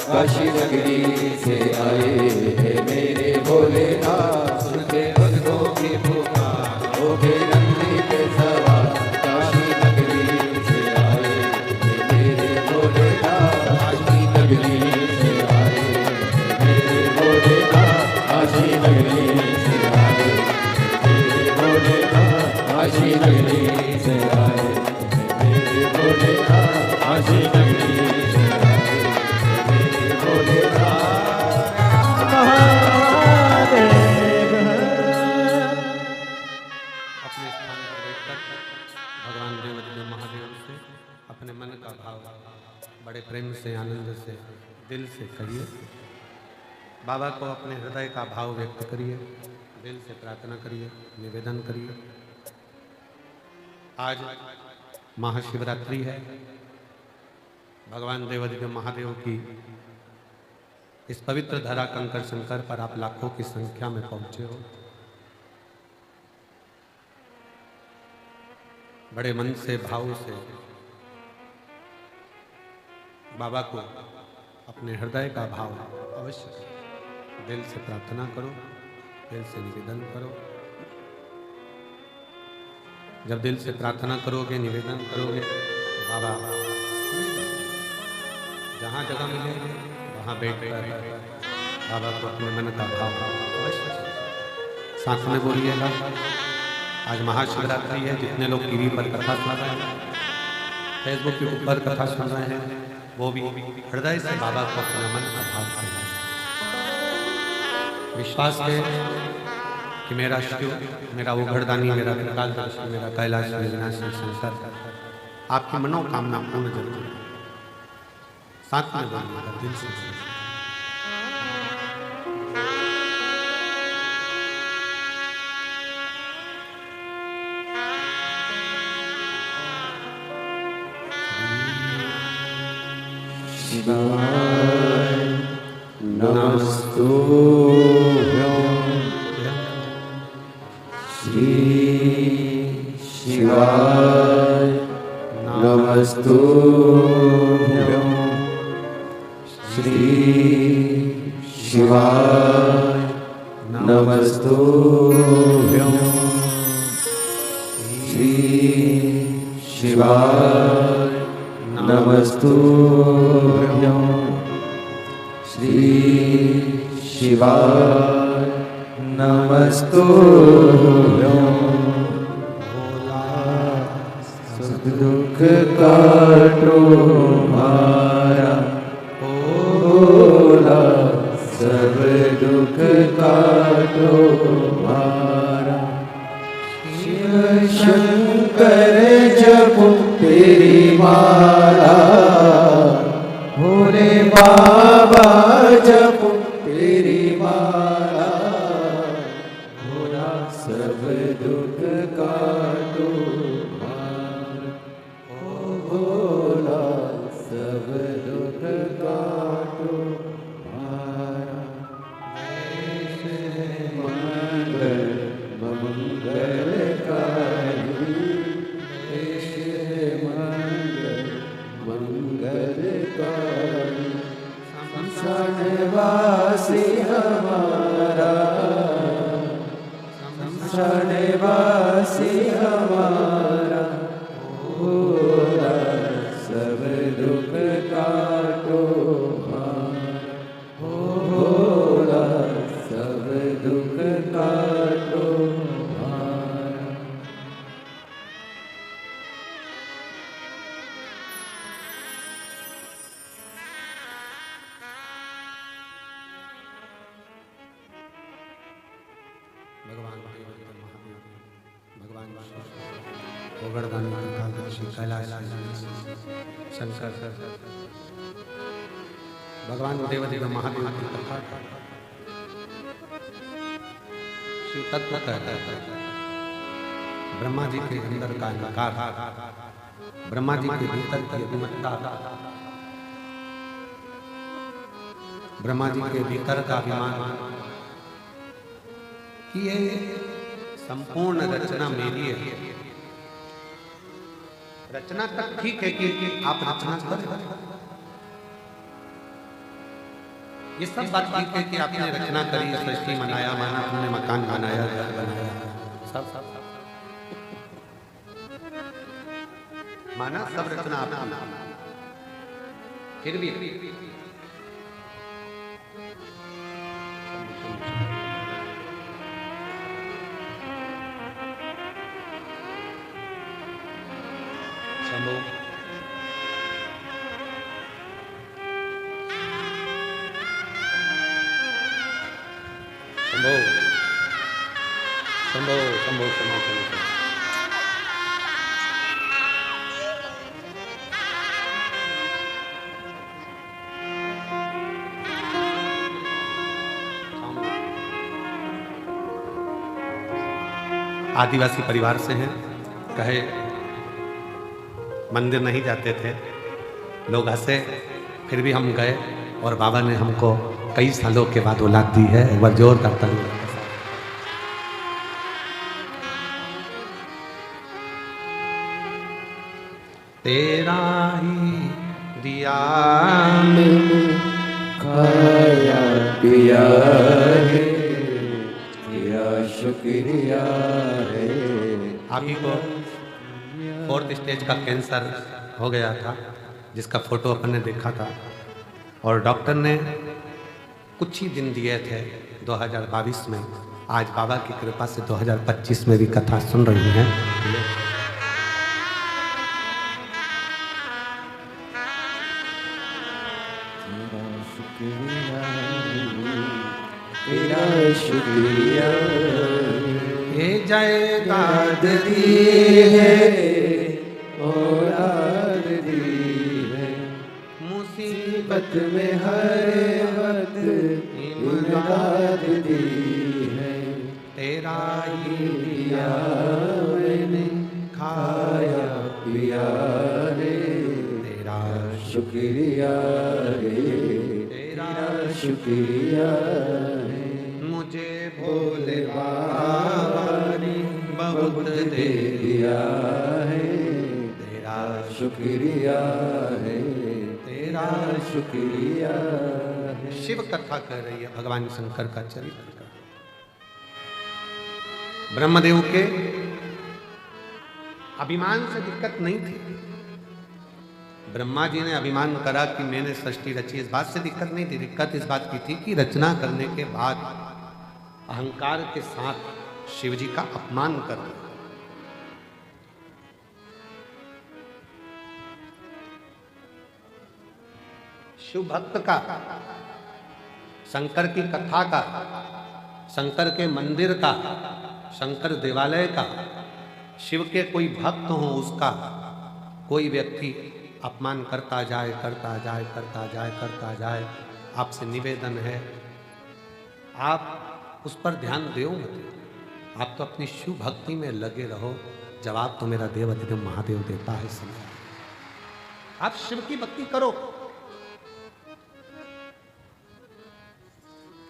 काशी नगरी से आए हैं मेरे भोलेनाथ। सुनते भक्तों की पुकार, हो गए नंदी पे सवार, काशी नगरी से आए हैं मेरे
बड़े प्रेम से, आनंद से, दिल से करिए। बाबा को अपने हृदय का भाव व्यक्त करिए, दिल से प्रार्थना करिए, निवेदन करिए। आज महाशिवरात्रि है। भगवान देवाधिदेव महादेव की इस पवित्र धरा कंकर शंकर पर आप लाखों की संख्या में पहुंचे हो। बड़े मन से, भाव से बाबा को अपने हृदय का भाव अवश्य करो। दिल से प्रार्थना करो, दिल से निवेदन करो। जब दिल से प्रार्थना करोगे, निवेदन करोगे, तो बाबा जहाँ जगह मिले वहाँ बैठकर बाबा को अपने मन का भाव अवश्य साथ में बोलिएगा। आज महाशिवरात्रि है। जितने लोग टीवी पर कथा सुन रहे हैं, फेसबुक के ऊपर कथा सुन रहे हैं, वो भी हृदय से बाबा को अपने मन का भाव करें। विश्वास है कि मेरा शिव, मेरा उघड़दानी, मेरा त्रिकालदर्शी, मेरा कैलाश विनाशी शंकर आपकी मनोकामना पूर्ण जरूर साथ में बोलिएगा, दिल से।
शिवाय नमस्तुभ्यं श्री शिवाय नमस्तुभ्यं श्री शिवाय नमस्तुभ्यं श्री शिवाय नमस्तुभ्यं श्री शिवाय नमस्तुभ्यं। सब दुख काटो मारा भोला, सब दुख काटो मारा। शिव शंकर जपो तेरी माला, भोले बाबा जपो तेरी माला। भोला सब दुख काटो मारा, ओ भोला सब दुख काटो मारा। मंगल मंगलकारी, मंगलकारी। शमशानवासी हमारा, शमशानवासी हमारा, भोला सब दुख काटो मारा, भोला सब दुख काटो मारा।
भगवान देवाधिदेव महादेव, भगवान उघड़दानी, त्रिकालदर्शी, कैलाश शंकर, भगवान देवाधिदेव महादेव की कथा शिव तत्व कहता है। ब्रह्मा जी के अंदर का अहंकार, ब्रह्मा जी के भीतर की अभिमत्ता, ब्रह्मा जी के भीतर का अभिमान कि ये संपूर्ण रचना मेरी है। रचना तक ठीक है कि आप रचना करें, ये सब बात ठीक है कि आपने रचना करी, सृष्टि बनाया, माना तुमने मकान बनाया, घर बनाया, सब माना, सब रचना आपकी। फिर भी शंभो शंभो शंभो शंभो शंभो शंभो। आदिवासी परिवार से हैं। कहे मंदिर नहीं जाते थे, लोग हंसे, फिर भी हम गए और बाबा ने हमको कई सालों के बाद औलाद दी है। एक बार जोरदार ताली। तेरा ही दिया
खाया पिया है, तेरा शुक्रिया है।
आप ही को 4th स्टेज का कैंसर हो गया था, जिसका फोटो अपन ने देखा था, और डॉक्टर ने कुछ ही दिन दिए थे 2022 में। आज बाबा की कृपा से 2025 में भी कथा सुन रही हैं।
तेरा शुक्रिया
ये जायदाद
दी है, औलाद दी है, मुसीबत में हर वक्त इमदाद दी है।
तेरा ही
दिया मैंने, खाया पिया रे,
तेरा
शुक्रिया रे,
तेरा
शुक्रिया है।
मुझे भोले बाबा ने बहुत दे
दिया है,
तेरा
शुक्रिया है,
तेरा
शुक्रिया है।
शिव कथा कर रही है भगवान शंकर का चरित्र। ब्रह्मदेव के अभिमान से दिक्कत नहीं थी। ब्रह्मा जी ने अभिमान करा कि मैंने सृष्टि रची, इस बात से दिक्कत नहीं थी। दिक्कत इस बात की थी कि रचना करने के बाद अहंकार के साथ शिव जी का अपमान कर दिया। शिव भक्त का, शंकर की कथा का, शंकर के मंदिर का, शंकर देवालय का, शिव के कोई भक्त हो उसका कोई व्यक्ति अपमान करता जाए, करता जाए, करता जाए, करता जाए, आपसे निवेदन है आप उस पर ध्यान दो मत। आप तो अपनी शिव भक्ति में लगे रहो, जवाब तो मेरा देव अधिदेव महादेव देता है। समय आप शिव की भक्ति करो,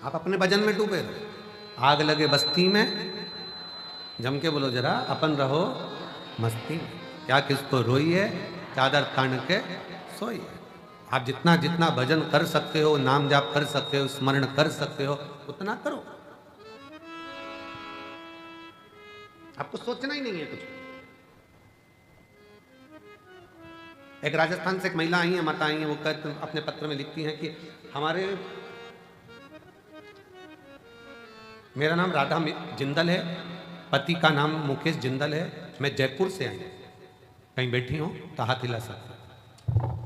आप अपने भजन में डूबे रहो। आग लगे बस्ती में, जम के बोलो जरा, अपन रहो मस्ती में। क्या किसको रोई है, चादर तान के सोई है। आप जितना जितना भजन कर सकते हो, नाम जाप कर सकते हो, स्मरण कर सकते हो, उतना करो। आपको सोचना ही नहीं है कुछ। एक राजस्थान से एक महिला आई है, माता आई है, वो कहते अपने पत्र में लिखती हैं कि हमारे, मेरा नाम राधा जिंदल है, पति का नाम मुकेश जिंदल है, मैं जयपुर से आई, कहीं बैठी हूँ तो हाथ हिला सकते।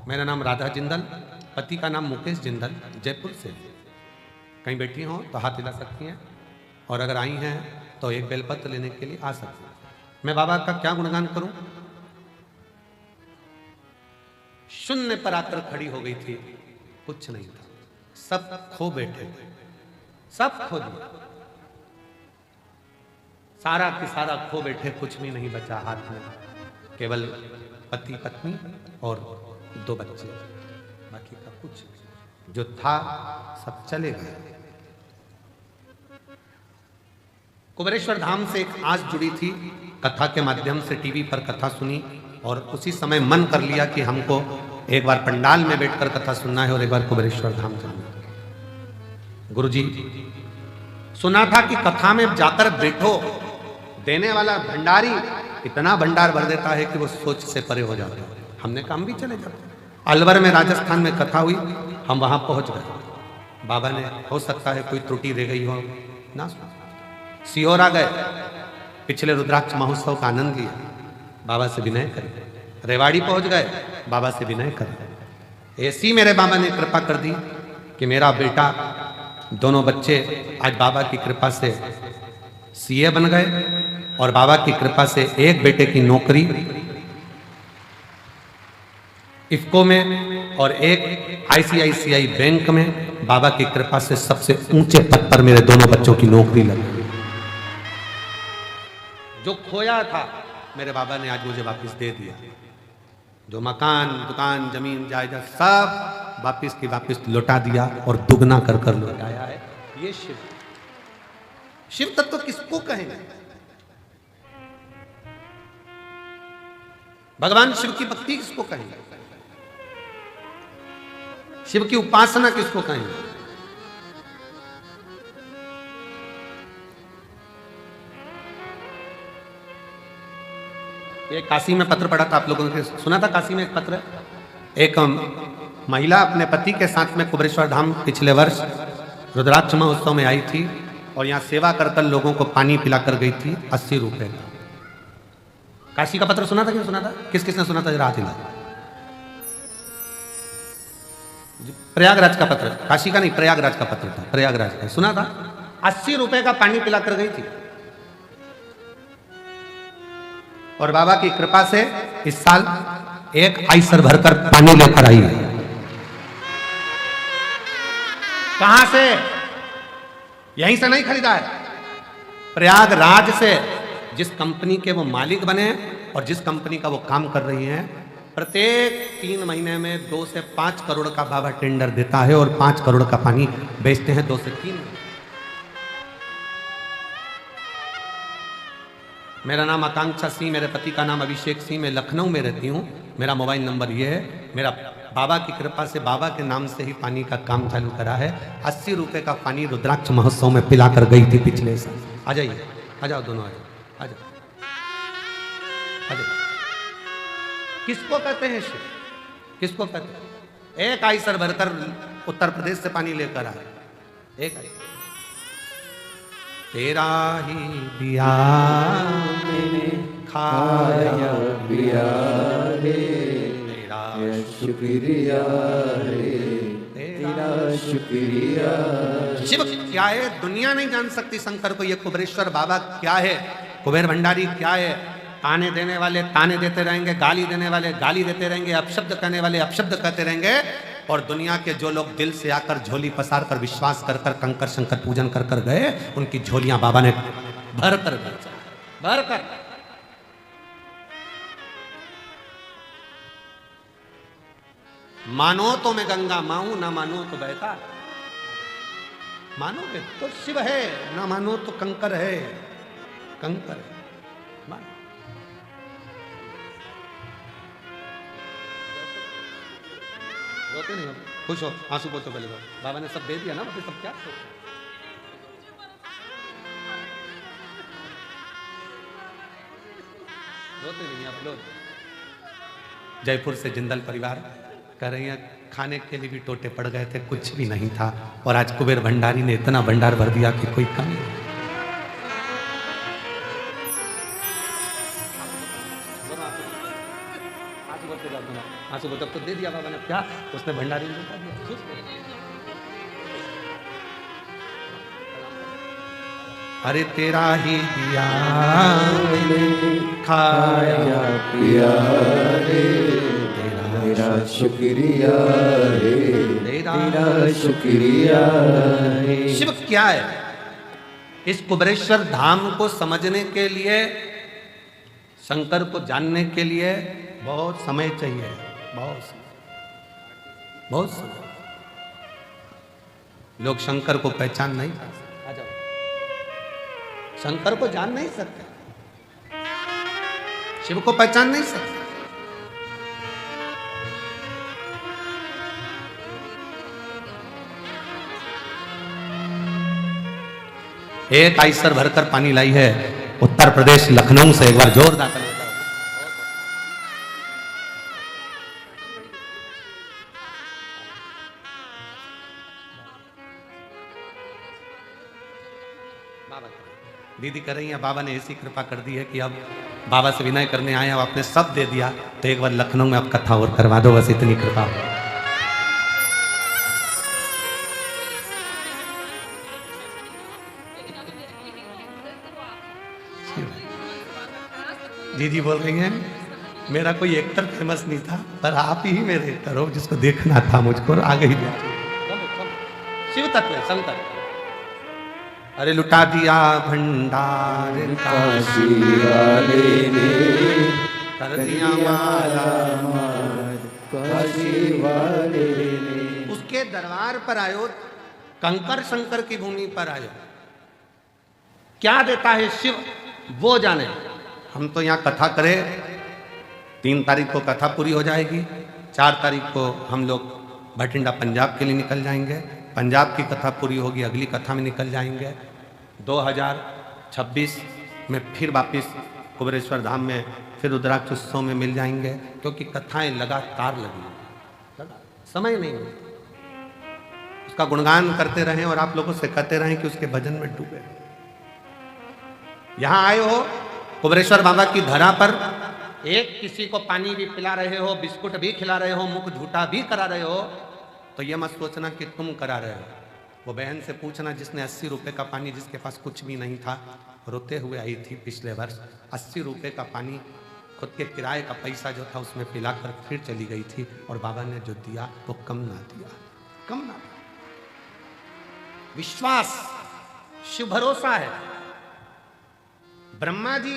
मेरा नाम राधा जिंदल, पति का नाम मुकेश जिंदल, जयपुर से, कहीं बैठी हूँ तो हाथ हिला सकती हैं, और अगर आई हैं तो एक बेलपत्र लेने के लिए आ सकती हैं। मैं बाबा का क्या गुणगान करूं? शून्य पर आकर खड़ी हो गई थी, कुछ नहीं था, सब खो बैठे, सब खो दिया, सारा की सारा खो बैठे, कुछ भी नहीं बचा हाथ में, केवल पति पत्नी और 2 बच्चे, बाकी का कुछ जो था सब चले गए। कुबेरेश्वर धाम से एक आस जुड़ी थी, कथा के माध्यम से टीवी पर कथा सुनी, और उसी समय मन कर लिया कि हमको एक बार पंडाल में बैठकर कथा सुनना है और एक बार कुबेरेश्वर धाम जाना है। गुरुजी सुना था कि कथा में जाकर बैठो, देने वाला भंडारी इतना भंडार भर देता है कि वो सोच से परे हो जाता है। हमने कहा हम भी चले जाते। अलवर में राजस्थान में कथा हुई, हम वहां पहुंच गए। बाबा ने, हो सकता है कोई त्रुटि रह गई हो ना, सीहोर आ गए, पिछले रुद्राक्ष महोत्सव का आनंद लिया, बाबा से विनय करे। रेवाड़ी पहुंच गए, बाबा से विनय करे। ऐसी मेरे बाबा ने कृपा कर दी कि मेरा बेटा, दोनों बच्चे आज बाबा की कृपा से सीए बन गए, और बाबा की कृपा से एक बेटे की नौकरी इफ्को में और एक आईसीआईसीआई बैंक में, बाबा की कृपा से सबसे ऊंचे पद पर मेरे दोनों बच्चों की नौकरी लगी। जो खोया था मेरे बाबा ने आज मुझे वापस दे दिया। जो मकान, दुकान, जमीन, जायदाद सब वापस की वापस लौटा दिया और दुगना कर कर लौटाया है। ये शिव, शिव तत्व किसको कहेंगे? भगवान शिव की भक्ति किसको कहेंगे? शिव की उपासना किसको कहेंगे? ये काशी में पत्र पढ़ा था, आप लोगों ने सुना था? काशी में एक पत्र, एक महिला अपने पति के साथ में कुबेरेश्वर धाम पिछले वर्ष रुद्राक्ष महोत्सव में आई थी और यहाँ सेवा कर कर लोगों को पानी पिलाकर गई थी 80 रुपए का। काशी का पत्र सुना था कि नहीं सुना था? किस किसने सुना था? जरा हाथ हिला। प्रयागराज का पत्र, काशी का नहीं, प्रयागराज का पत्र था, प्रयागराज का सुना था। 80 रुपए का पानी पिलाकर गई थी और बाबा की कृपा से इस साल एक आइसर भरकर पानी लेकर आई है। कहां से? यहीं से नहीं खरीदा है, प्रयागराज से। जिस कंपनी के वो मालिक बने और जिस कंपनी का वो काम कर रही हैं, प्रत्येक 3 महीने में 2 से 5 करोड़ का बाबा टेंडर देता है और 5 करोड़ का पानी बेचते हैं 2 से 3। मेरा नाम आकांक्षा सिंह, मेरे पति का नाम अभिषेक सिंह, मैं लखनऊ में रहती हूँ। मेरा मोबाइल नंबर ये है। मेरा बाबा की कृपा से बाबा के नाम से ही पानी का काम चालू करा है। 80 रुपए का पानी रुद्राक्ष महोत्सव में पिलाकर गई थी पिछले साल। आ जाइए, आ जाओ दोनों, आ जाओ, आ जाओ, आ जाओ। किसको कहते हैं शिव? किसको कहते हैं? एक आइसर भरकर उत्तर प्रदेश से पानी लेकर आए, एक आइसर। तेरा ही दिया मैंने खाया
पिया रे,
तेरा
शुक्रिया रे, तेरा शुक्रिया।
शिव क्या है दुनिया नहीं जान सकती शंकर को। ये कुबेरेश्वर बाबा क्या है, कुबेर भंडारी क्या है। ताने देने वाले ताने देते रहेंगे, गाली देने वाले गाली देते रहेंगे, अपशब्द कहने वाले अपशब्द कहते रहेंगे। और दुनिया के जो लोग दिल से आकर झोली पसार कर विश्वास कर कर कंकर शंकर पूजन कर कर गए, उनकी झोलियां बाबा ने भर कर भर कर। मानो तो मैं गंगा माहूं, ना मानो तो बहता। मानोगे तो शिव है, ना मानो तो कंकर है, कंकर है। रोते नहीं हो, खुश हो, आंसू पोछो पहले। बाबा ने सब दे दिया ना, फिर सब क्या? रोते नहीं आप लोग। जयपुर से जिंदल परिवार कह रही है खाने के लिए भी टोटे पड़ गए थे, कुछ भी नहीं था। और आज कुबेर भंडारी ने इतना भंडार भर दिया कि कोई कमी नहीं। आंसू तब तो दे दिया बाबा ने, क्या उसने भंडारी ने बता दिया। अरे तेरा ही दिया खाया
पिया रे, तेरा शुक्रिया रे, तेरा शुक्रिया रे।
शिव क्या है? इस कुबेरेश्वर धाम को समझने के लिए, शंकर को जानने के लिए बहुत समय चाहिए, बहुत समय, बहुत समय। लोग शंकर को पहचान नहीं सकते। आ जाओ, शंकर को जान नहीं सकते, शिव को पहचान नहीं सकते। एक आइसर भरकर पानी लाई है उत्तर प्रदेश लखनऊ से। एक बार जोरदार ताली। दीदी कर रही है, बाबा ने ऐसी कृपा कर दी है कि अब बाबा से विनय करने आए, अब आपने सब दे दिया, तो एक बार लखनऊ में आप कथा और करवा दो, बस इतनी कृपा। दीदी बोल रही हैं मेरा कोई एक्टर फेमस नहीं था, पर आप ही मेरे एक्टर हो जिसको देखना था मुझको, और आगे ही शिव तत्व है, शंकर। अरे लुटा दिया भंडार
काशी वाले ने
कर दिया माला
मार, काशी वाले ने।
उसके दरबार पर आयो, कंकर शंकर की भूमि पर आयो। क्या देता है शिव वो जाने। हम तो यहाँ कथा करें, 3 तारीख को कथा पूरी हो जाएगी, 4 तारीख को हम लोग भटिंडा पंजाब के लिए निकल जाएंगे, पंजाब की कथा पूरी होगी, अगली कथा में निकल जाएंगे। 2026 में फिर वापिस कुबेरेश्वर धाम में फिर रुद्राक्ष उत्सव में मिल जाएंगे, क्योंकि कथाएं लगातार लगी, समय नहीं है। उसका गुणगान करते रहें और आप लोगों से कहते रहें कि उसके भजन में डूबे। यहां आए हो कुबेरेश्वर बाबा की धरा पर, एक किसी को पानी भी पिला रहे हो, बिस्कुट भी खिला रहे हो, मुख झूठा भी करा रहे हो, तो ये मत सोचना कि तुम करा रहे हो। वो बहन से पूछना जिसने 80 रुपए का पानी, जिसके पास कुछ भी नहीं था, रोते हुए आई थी पिछले वर्ष, 80 रुपए का पानी खुद के किराए का पैसा जो था उसमें पिलाकर फिर चली गई थी, और बाबा ने जो दिया वो कम ना दिया, कम ना दिया। विश्वास, शिव भरोसा है। ब्रह्मा जी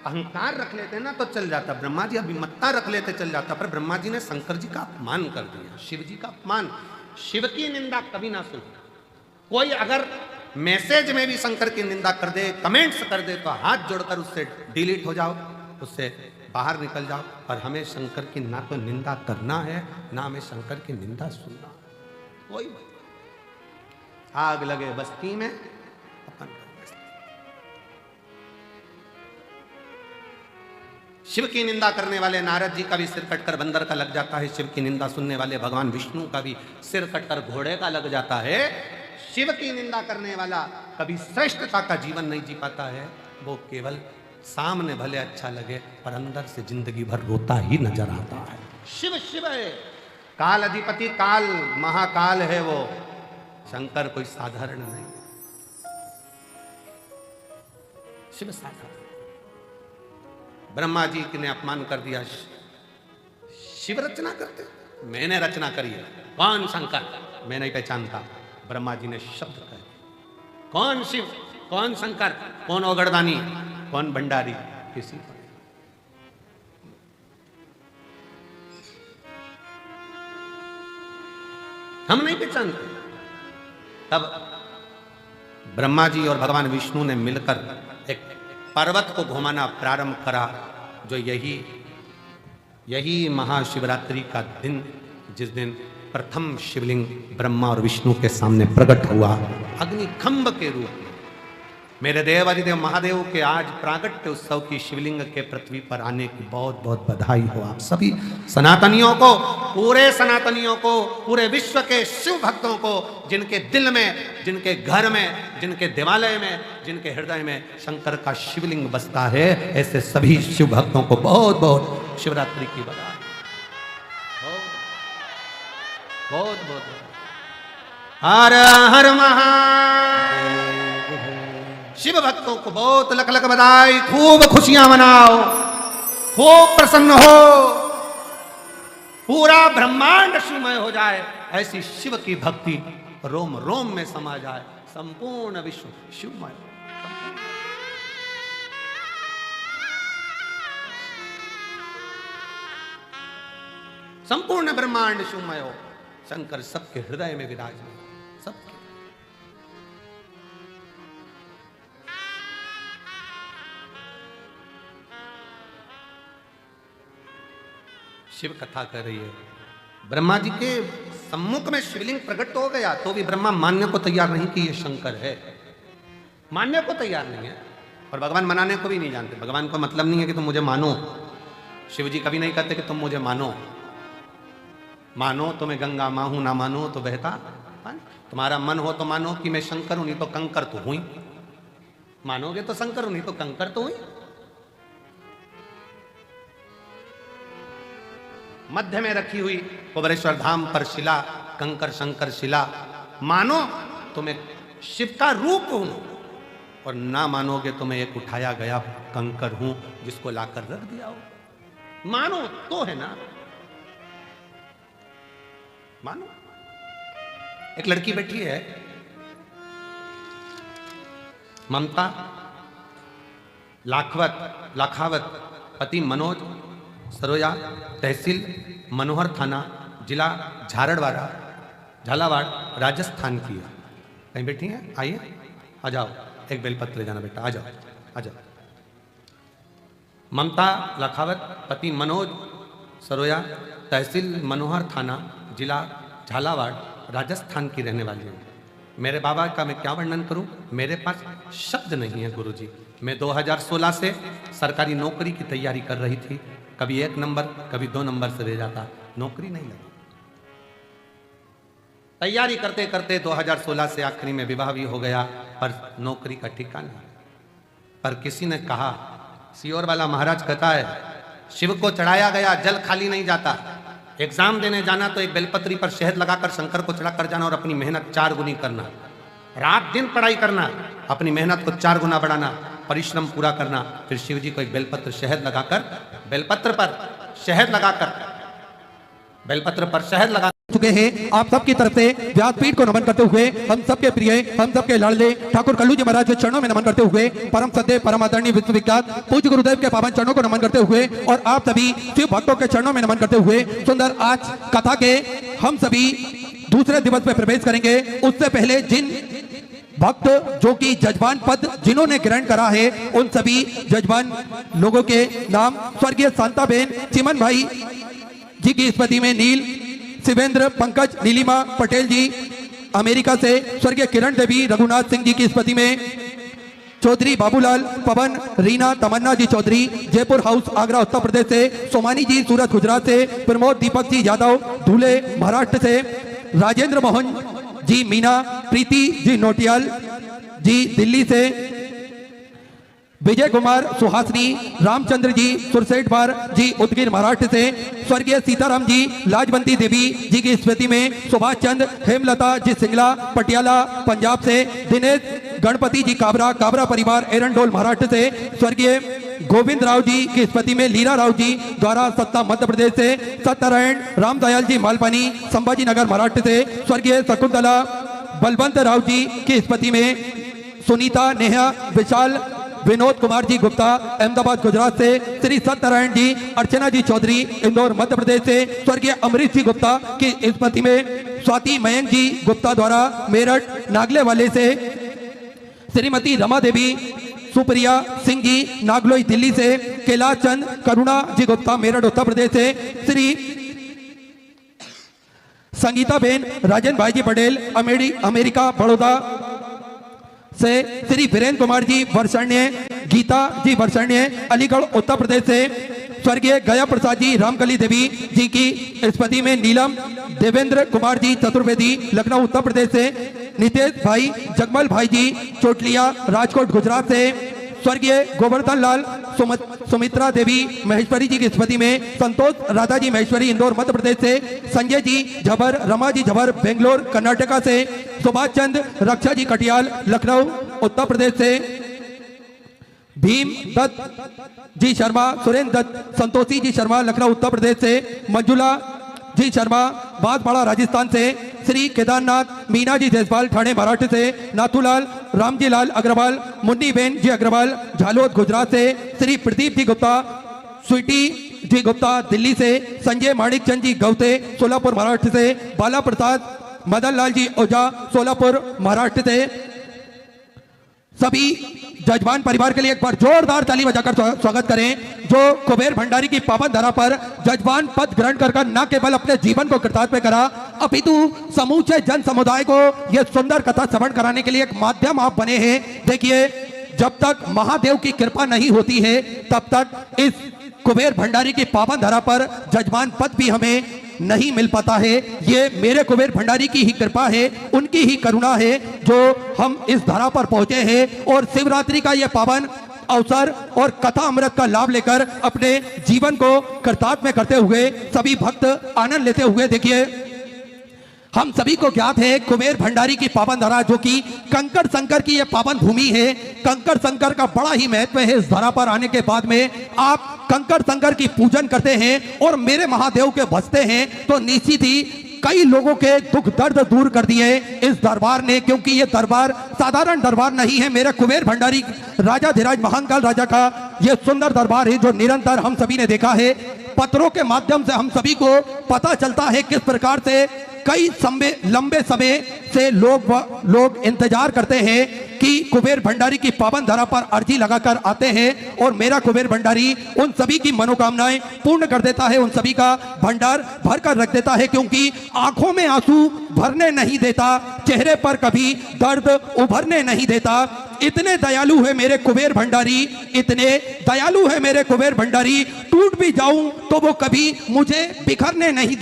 अहंकार रख लेते ना तो चल जाता, ब्रह्मा जी अभिमत्ता रख लेते चल जाता, पर ब्रह्मा जी ने शंकर जी का अपमान कर दिया, शिव जी का अपमान। शिव की निंदा कभी ना सुन। कोई अगर मैसेज में भी शंकर की निंदा कर दे, कमेंट्स कर दे, तो हाथ जोड़कर उससे डिलीट हो जाओ, उससे बाहर निकल जाओ। और हमें शंकर की ना तो निंदा करना है, ना हमें शंकर की निंदा सुनना। कोई आग लगे बस्ती में अपन। शिव की निंदा करने वाले नारद जी का भी सिर कटकर बंदर का लग जाता है, शिव की निंदा सुनने वाले भगवान विष्णु का भी सिर कटकर घोड़े का लग जाता है। शिव की निंदा करने वाला कभी श्रेष्ठता का जीवन नहीं जी पाता है, वो केवल सामने भले अच्छा लगे पर अंदर से जिंदगी भर रोता ही नजर आता है। शिव शिव है, काल अधिपति, काल महाकाल है वो। शंकर कोई साधारण नहीं, शिव साधारण। ब्रह्मा जी ने अपमान कर दिया, शिव रचना करते, मैंने रचना करी है। कौन शंकर? मैं नहीं पहचानता। ब्रह्मा जी ने शब्द कहे, कौन शिव, कौन शंकर, कौन ओगड़दानी, कौन भंडारी, किसी को हम नहीं पहचानते। तब ब्रह्मा जी और भगवान विष्णु ने मिलकर एक पर्वत को घुमाना प्रारंभ करा, जो यही महाशिवरात्रि का दिन, जिस दिन प्रथम शिवलिंग ब्रह्मा और विष्णु के सामने प्रकट हुआ अग्निखंभ के रूप में। मेरे देव अधिदेव महादेव के आज प्रागट्य उत्सव की शिवलिंग के पृथ्वी पर आने की बहुत बहुत बधाई हो आप सभी सनातनियों को, पूरे सनातनियों को, पूरे विश्व के शिव भक्तों को, जिनके दिल में, जिनके घर में, जिनके देवालय में, जिनके हृदय में शंकर का शिवलिंग बसता है, ऐसे सभी शिव भक्तों को बहुत बहुत शिवरात्रि की बधाई। बहुत बहुत हर हर महादेव। शिव भक्तों को बहुत लख लख बधाई, खूब खुशियां मनाओ, खूब प्रसन्न हो, पूरा ब्रह्मांड शिवमय हो जाए, ऐसी शिव की भक्ति रोम रोम में समा जाए, संपूर्ण विश्व शिवमय। संपूर्ण ब्रह्मांड शिवमय हो, शंकर सबके हृदय में विराजमान, सबके। शिव कथा कर रही है, ब्रह्मा जी के सम्मुख में शिवलिंग प्रकट तो हो गया, तो भी ब्रह्मा मानने को तैयार नहीं कि ये शंकर है, मानने को तैयार नहीं है, और भगवान मनाने को भी नहीं जानते। भगवान को मतलब नहीं है कि तुम मुझे मानो, शिव जी कभी नहीं कहते कि तुम मुझे मानो। मानो तो मैं गंगा मां हूं, ना मानो तो बहता पानी। तुम्हारा मन हो तो मानो कि मैं शंकर हूं, नहीं तो कंकर तो हुई। मानोगे तो शंकर हूं, नहीं तो कंकर तो हुई। मध्य में रखी हुई कुबेरेश्वर धाम पर शिला, कंकर शंकर शिला। मानो तो मैं शिव का रूप हूं, और ना मानोगे तो मैं एक उठाया गया कंकर हूं जिसको लाकर रख दिया हो। मानो तो है ना, मानो। एक लड़की बैठी है, ममता लाखावत पति मनोज सरोया, तहसील मनोहर थाना, जिला झालावाड़ राजस्थान की है। कहीं बैठी हैं? आइए, आ जाओ, एक बेलपत्र ले जाना बेटा, आ जाओ आ जाओ। ममता लाखावत पति मनोज सरोया, तहसील मनोहर थाना, जिला झालावाड़ राजस्थान की रहने वाली हूँ। मेरे बाबा का मैं क्या वर्णन करूं, मेरे पास शब्द नहीं है गुरुजी। मैं 2016 से सरकारी नौकरी की तैयारी कर रही थी, कभी 1 नंबर कभी 2 नंबर से रह जाता, नौकरी नहीं लगी। तैयारी करते करते 2016 से आखिरी में विवाह भी हो गया, पर नौकरी का ठिकाना नहीं। पर किसी ने कहा, सियोर वाला महाराज कहता है, शिव को चढ़ाया गया जल खाली नहीं जाता। एग्जाम देने जाना तो एक बेलपत्री पर शहद लगाकर शंकर को चढ़ाकर जाना और अपनी मेहनत 4 गुनी करना, रात दिन पढ़ाई करना, अपनी मेहनत को 4 गुना बढ़ाना, परिश्रम पूरा करना, फिर शिव जी को एक बेलपत्र शहद लगाकर, बेलपत्र पर शहद
चुके हैं। आप सबकी तरफ से व्यासपीठ को नमन करते हुए हम सबके प्रिय, हम सबके लाडले ठाकुर कल्लू जी महाराज के चरणों में नमन करते हुए, परम सत्य परम आदरणीय विश्वविख्यात पूज्य गुरुदेव के पावन चरणों को नमन करते हुए और आप सभी शिव भक्तों के चरणों में नमन करते हुए सुंदर आज कथा के हम सभी दूसरे दिवस में प्रवेश करेंगे। उससे पहले जिन भक्त जो कि जजमान पद जिन्होंने ग्रहण करा है, उन सभी जजमान लोगों के नाम स्वर्गीय शांताबेन चिमन भाई जी की स्मृति में नील शिवेंद्र पंकज नीलिमा पटेल जी अमेरिका से, स्वर्गीय किरण देवी रघुनाथ सिंह जी की स्मृति में चौधरी बाबूलाल पवन रीना तमन्ना जी चौधरी जयपुर हाउस आगरा उत्तर प्रदेश से, सोमानी जी सूरत गुजरात से, प्रमोद दीपक जी यादव धुले महाराष्ट्र से, राजेंद्र मोहन जी मीना, प्रीति जी नोटियाल जी दिल्ली से, विजय कुमार सुहासनी, रामचंद्र जी सुरसेठबार जी उदगीर महाराष्ट्र से, स्वर्गीय सीताराम जी लाजवंती देवी जी की स्मृति में सुभाष चंद्र हेमलता जी सिंगला पटियाला पंजाब से, दिनेश गणपति जी काबरा परिवार एरंडोल महाराष्ट्र से, स्वर्गीय गोविंद राव जी की स्मृति में लीला राव जी द्वारा सत्ता मध्य प्रदेश से, सत्यनारायण रामदयाल जी मालपानी संभाजी नगर महाराष्ट्र से, स्वर्गीय शकुंतला बलवंत राव जी की स्मृति में सुनीता नेहा विशाल विनोद कुमार जी गुप्ता अहमदाबाद गुजरात से, श्री सत्यनारायण जी अर्चना जी चौधरी इंदौर मध्य प्रदेश से, स्वर्गीय अमरीश जी गुप्ता की स्मृति में स्वाति मयंक जी गुप्ता द्वारा मेरठ नागले वाले से, श्रीमती रमा देवी सुप्रिया सिंह जी नागलोई दिल्ली से, कैलाश चंद करुणा जी गुप्ता मेरठ उत्तर प्रदेश से, श्री संगीता बेन राजन भाई जी पटेल अमेरिका बड़ौदा से, श्री वीरेंद्र कुमार जी वर्षण्य गीता जी वर्षण्य अलीगढ़ उत्तर प्रदेश से, स्वर्गीय गया प्रसाद जी रामकली देवी जी की स्मृति में नीलम देवेंद्र कुमार जी चतुर्वेदी लखनऊ उत्तर प्रदेश से, नितेश भाई जगमल भाई जी चोटलिया राजकोट गुजरात से, स्वर्गीय गोवर्धन लाल सुमित्रा देवी महेश्वरी जी की स्मृति में संतोष राधा जी महेश्वरी इंदौर मध्य प्रदेश से, संजय जी झबर रमा जी झबर बेंगलोर कर्नाटका से, सुभाष चंद्र रक्षा जी कटियाल लखनऊ उत्तर प्रदेश से, भीम दत्त जी शर्मा सुरेंद्र दत्त संतोषी जी शर्मा लखनऊ उत्तर प्रदेश से, मंजुला जी शर्मा बांसवाड़ा राजस्थान से, श्री केदारनाथ मीना जी जयसवाल ठाणे महाराष्ट्र से, नाथूलाल रामजी लाल अग्रवाल मुन्नी बेन जी अग्रवाल झालोद गुजरात से, श्री प्रदीप जी गुप्ता स्वीटी जी गुप्ता दिल्ली से, संजय माणिक चंद जी गौते सोलापुर महाराष्ट्र से, बाला प्रसाद मदन लाल जी ओझा सोलापुर महाराष्ट्र से। सभी जजमान परिवार के लिए एक बार जोरदार ताली बजाकर स्वागत करें, जो कुबेर भंडारी की पावन धरा पर जजमान पद ग्रहण कर न केवल अपने जीवन को कृतार्थ करा, अपितु समूचे जन समुदाय को यह सुंदर कथा श्रवण कराने के लिए एक माध्यम आप बने हैं। देखिए, जब तक महादेव की कृपा नहीं होती है तब तक इस कुबेर भंडारी की पावन धरा पर जजमान पद भी हमें नहीं मिल पाता है। ये मेरे कुबेर भंडारी की ही कृपा है, उनकी ही करुणा है जो हम इस धरा पर पहुंचे हैं और शिवरात्रि का ये पावन अवसर और कथा अमृत का लाभ लेकर अपने जीवन को कृतार्थ में करते हुए सभी भक्त आनंद लेते हुए। देखिए, हम सभी को ज्ञात है कुबेर भंडारी की पावन धरा जो कि कंकड़ शंकर की यह पावन भूमि है। कंकड़ शंकर का बड़ा ही महत्व है। इस धरा पर आने के बाद में आप कंकड़ शंकर की पूजन करते हैं और मेरे महादेव के भजते हैं तो निश्चित ही कई लोगों के दुख दर्द दूर कर दिए इस दरबार ने, क्योंकि ये दरबार साधारण दरबार नहीं है। मेरे कुबेर भंडारी राजाधिराज महाकाल राजा का ये सुंदर दरबार है जो निरंतर हम सभी ने देखा है। पत्रों के माध्यम से हम सभी को पता चलता है किस प्रकार से कई लंबे समय से लोग इंतजार करते हैं कि कुबेर भंडारी की पावन धरा पर अर्जी लगाकर आते हैं और मेरा कुबेर भंडारी उन सभी की मनोकामनाएं पूर्ण कर देता है, उन सभी का भंडार भर कर रख देता है, क्योंकि आंखों में आंसू भरने नहीं देता, चेहरे पर कभी दर्द उभरने नहीं देता। इतने दयालु है मेरे कुबेर भंडारी, इतने दयालु है मेरे कुबेर भंडारी, टूट भी जाऊं तो वो कभी मुझे बिखरने नहीं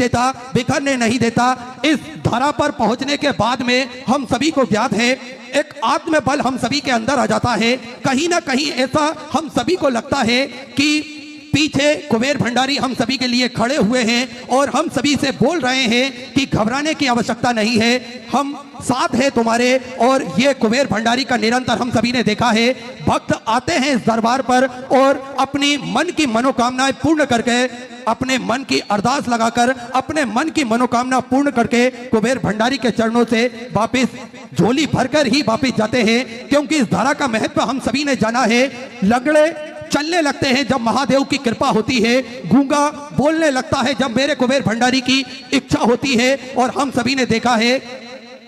देता। इस धरा पर पहुंचने के बाद में हम सभी को ज्ञात है एक आत्मबल हम सभी के अंदर आ जाता है। कहीं ना कहीं ऐसा हम सभी को लगता है कि पीछे कुबेर भंडारी हम सभी के लिए खड़े हुए हैं और हम सभी से बोल रहे हैं कि घबराने की आवश्यकता नहीं है, हम साथ हैं तुम्हारे। और ये कुबेर भंडारी का निरंतर हम सभी ने देखा है, भक्त आते हैं इस दरबार पर और अपनी मन की मनोकामनाएं पूर्ण करके, अपने मन की अरदास लगाकर, अपने मन की मनोकामना पूर्ण करके कुबेर भंडारी के चरणों से वापस झोली भरकर ही वापस जाते हैं। क्योंकि इस धारा का महत्व हम सभी ने जाना है। लंगड़े चलने लगते हैं जब महादेव की कृपा होती है, गूंगा बोलने लगता है जब मेरे कुबेर भंडारी की इच्छा होती है। और हम सभी ने देखा है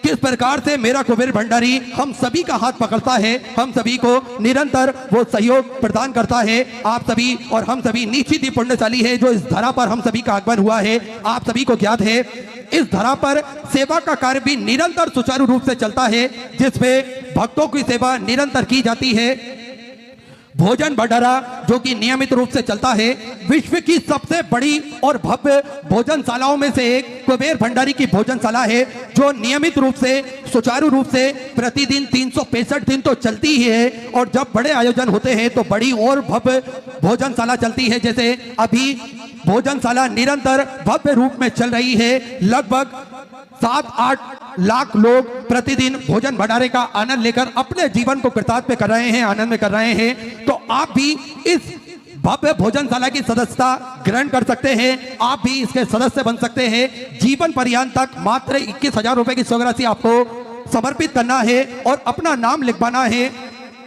किस प्रकार से मेरा कुबेर भंडारी हम सभी का हाथ पकड़ता है, हम सभी को निरंतर वो सहयोग प्रदान करता है। आप सभी और हम सभी निश्चित ही पुण्यशाली है जो इस धरा पर हम सभी का आगमन हुआ है। आप सभी को ज्ञात है इस धरा पर सेवा का कार्य भी निरंतर सुचारू रूप से चलता है, जिसमें भक्तों की सेवा निरंतर की जाती है। भोजन भंडारा जो कि नियमित रूप से चलता है, विश्व की सबसे बड़ी और भव्य भोजनशालाओं में से एक कुबेर भंडारी की भोजनशाला है, जो नियमित रूप से सुचारू रूप से प्रतिदिन 365 दिन तो चलती ही है। और जब बड़े आयोजन होते हैं तो बड़ी और भव्य भोजनशाला चलती है। जैसे अभी भोजनशाला निरंतर भव्य रूप में चल रही है, लगभग 7-8 लाख लोग प्रतिदिन भोजन भंडारे का आनंद लेकर अपने जीवन को कृतार्थ में कर रहे हैं, आनंद में कर रहे हैं। तो आप भी इस भव्य भोजनशाला की सदस्यता ग्रहण कर सकते हैं, आप भी इसके सदस्य बन सकते हैं। जीवन पर्यंत तक मात्र 21,000 रुपए की स्वराशि आपको समर्पित करना है और अपना नाम लिखवाना है।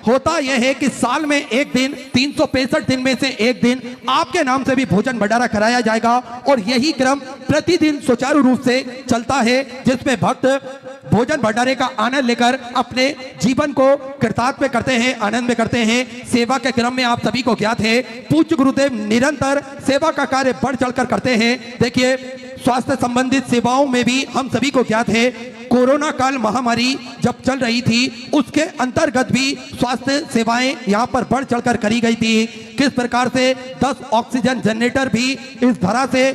होता यह है कि साल में एक दिन, 365 दिन में से एक दिन आपके नाम से भी भोजन भंडारा कराया जाएगा और यही क्रम प्रतिदिन सुचारू रूप से चलता है, जिसमें भक्त भोजन भंडारे का आनंद लेकर अपने जीवन को कृतार्थ में करते हैं, आनंद में करते हैं। सेवा के क्रम में आप सभी को ज्ञात है पूज्य गुरुदेव निरंतर सेवा का कार्य बढ़ चढ़कर करते हैं। देखिए स्वास्थ्य संबंधित सेवाओं में भी हम सभी को ज्ञात है कोरोना काल महामारी जब चल रही थी उसके अंतर्गत भी स्वास्थ्य सेवाएं यहां पर बढ़ चढ़कर करी गई थी। किस प्रकार से 10 ऑक्सीजन जनरेटर भी इस धरा से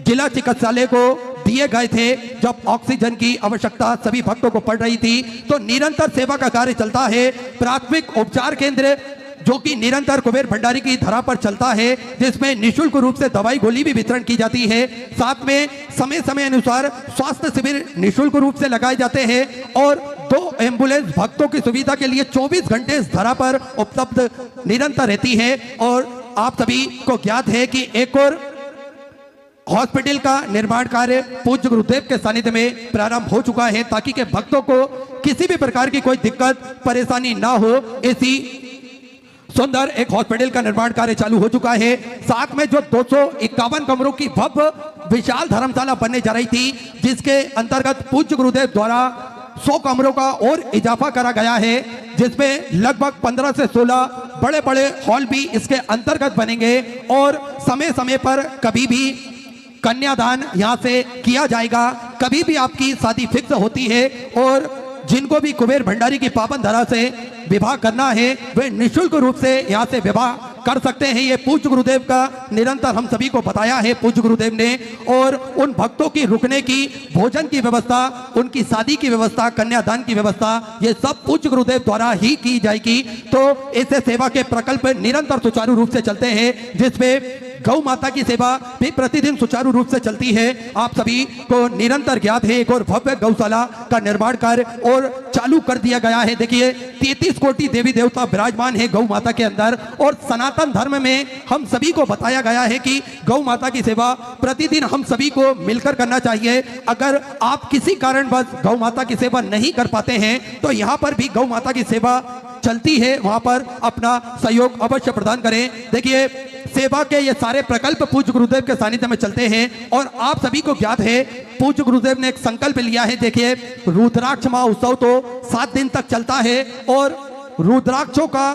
जिला चिकित्सालय को दिए गए थे जब ऑक्सीजन की आवश्यकता सभी भक्तों को पड़ रही थी। तो निरंतर सेवा का कार्य चलता है। प्राथमिक उपचार केंद्र जो कि निरंतर कुबेर भंडारी की धरा पर चलता है, जिसमें निःशुल्क रूप से दवाई गोली भी वितरण की जाती है। साथ में समय समय अनुसार स्वास्थ्य शिविर निःशुल्क रूप से लगाए जाते हैं और 2 एम्बुलेंस भक्तों की सुविधा के लिए 24 घंटे इस धरा पर उपलब्ध निरंतर रहती है। और आप सभी को ज्ञात है कि एक और हॉस्पिटल का निर्माण कार्य पूज्य गुरुदेव के सानिध्य में प्रारंभ हो चुका है, ताकि के भक्तों को किसी भी प्रकार की कोई दिक्कत परेशानी ना हो। ऐसी सुंदर एक हॉस्पिटल का निर्माण कार्य चालू हो चुका है। साथ में जो 251 कमरों की भव्य विशाल धर्मशाला बनने जा रही थी, जिसके अंतर्गत पूज्य गुरुदेव द्वारा 100 कमरों का और इजाफा करा गया है, जिसमें लगभग 15 से 16 बड़े बड़े हॉल भी इसके अंतर्गत बनेंगे। और समय समय पर कभी भी कन्यादान यहाँ से किया जाएगा। कभी भी आपकी शादी फिक्स होती है और जिनको भी कुबेर भंडारी की पावन धरा से विवाह करना है वे निःशुल्क रूप से यहाँ से विवाह कर सकते हैं। ये पूज्य गुरुदेव का निरंतर हम सभी को बताया है पूज्य गुरुदेव ने। और उन भक्तों की रुकने की, भोजन की व्यवस्था, उनकी शादी की व्यवस्था, कन्यादान की व्यवस्था, ये सब पूज्य गुरुदेव द्वारा ही की जाएगी। तो ऐसे सेवा के प्रकल्प निरंतर सुचारू रूप से चलते हैं, जिसमें गौ माता की सेवा भी प्रतिदिन सुचारू रूप से चलती है। आप सभी को निरंतर ज्ञात है एक और भव्य गौशाला का निर्माण कार्य और चालू कर दिया गया है। देखिए 33 कोटि देवी देवता विराजमान है गौ माता के अंदर, और सनातन धर्म में हम सभी को बताया गया है कि गौ माता की सेवा प्रतिदिन हम सभी को मिलकर करना चाहिए। अगर आप किसी कारणवश गौ माता की सेवा नहीं कर पाते हैं तो यहाँ पर भी गौ माता की सेवा चलती है, वहां पर अपना सहयोग अवश्य प्रदान करें। देखिए सेवा के ये सारे प्रकल्प पूज्य गुरुदेव के सानिध्य में चलते हैं, और आप सभी को ज्ञात है पूज्य गुरुदेव ने एक संकल्प लिया है। देखिए रुद्राक्ष महोत्सव तो 7 दिन तक चलता है, और रुद्राक्षों का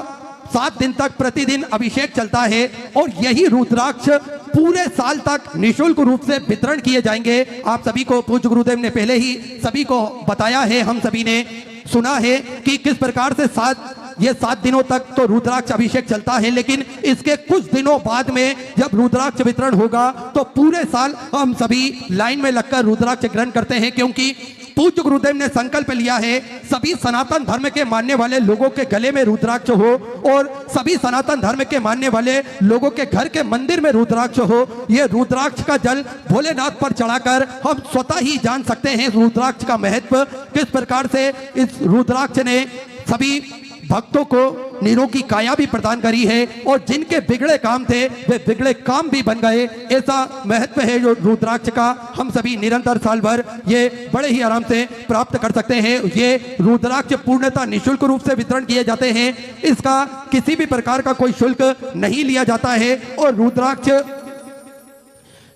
7 दिन तक प्रतिदिन अभिषेक चलता है, और यही रुद्राक्ष पूरे साल तक निःशुल्क रूप से वितरण किए जाएंगे। आप सभी को पूज्य गुरुदेव ने पहले ही सभी को बताया है, हम सभी ने सुना है कि किस प्रकार से 7 दिनों तक तो रुद्राक्ष अभिषेक चलता है, लेकिन इसके कुछ दिनों बाद में जब रुद्राक्ष वितरण होगा तो पूरे साल हम सभी लाइन में लगकर रुद्राक्ष ग्रहण करते हैं, क्योंकि पूज्य गुरुदेव ने संकल्प लिया है सभी सनातन धर्म के मानने वाले लोगों के गले में रुद्राक्ष हो, और सभी सनातन धर्म के मानने वाले लोगों के घर के मंदिर में रुद्राक्ष हो। ये रुद्राक्ष का जल भोलेनाथ पर चढ़ाकर हम स्वतः ही जान सकते हैं रुद्राक्ष का महत्व, किस प्रकार से इस रुद्राक्ष ने सभी भक्तों को निरोगी काया भी प्रदान करी है, और जिनके बिगड़े काम थे वे बिगड़े काम भी बन गए। ऐसा महत्व है जो रुद्राक्ष का, हम सभी निरंतर साल भर ये बड़े ही आराम से प्राप्त कर सकते हैं। ये रुद्राक्ष पूर्णतः निःशुल्क रूप से वितरण किए जाते हैं, इसका किसी भी प्रकार का कोई शुल्क नहीं लिया जाता है, और रुद्राक्ष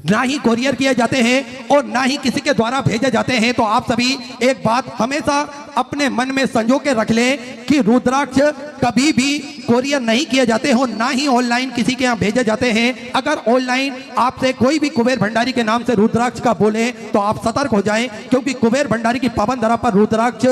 ना ही कोरियर किए जाते हैं और ना ही किसी के द्वारा भेजे जाते हैं। तो आप सभी एक बात हमेशा अपने मन में संजो के रख लें कि रुद्राक्ष कभी भी कोरियर नहीं किए जाते हो, ना ही ऑनलाइन किसी के यहाँ भेजे जाते हैं। अगर ऑनलाइन आपसे कोई भी कुबेर भंडारी के नाम से रुद्राक्ष का बोले तो आप सतर्क हो जाएं, क्योंकि कुबेर भंडारी की पावन धरा पर रुद्राक्ष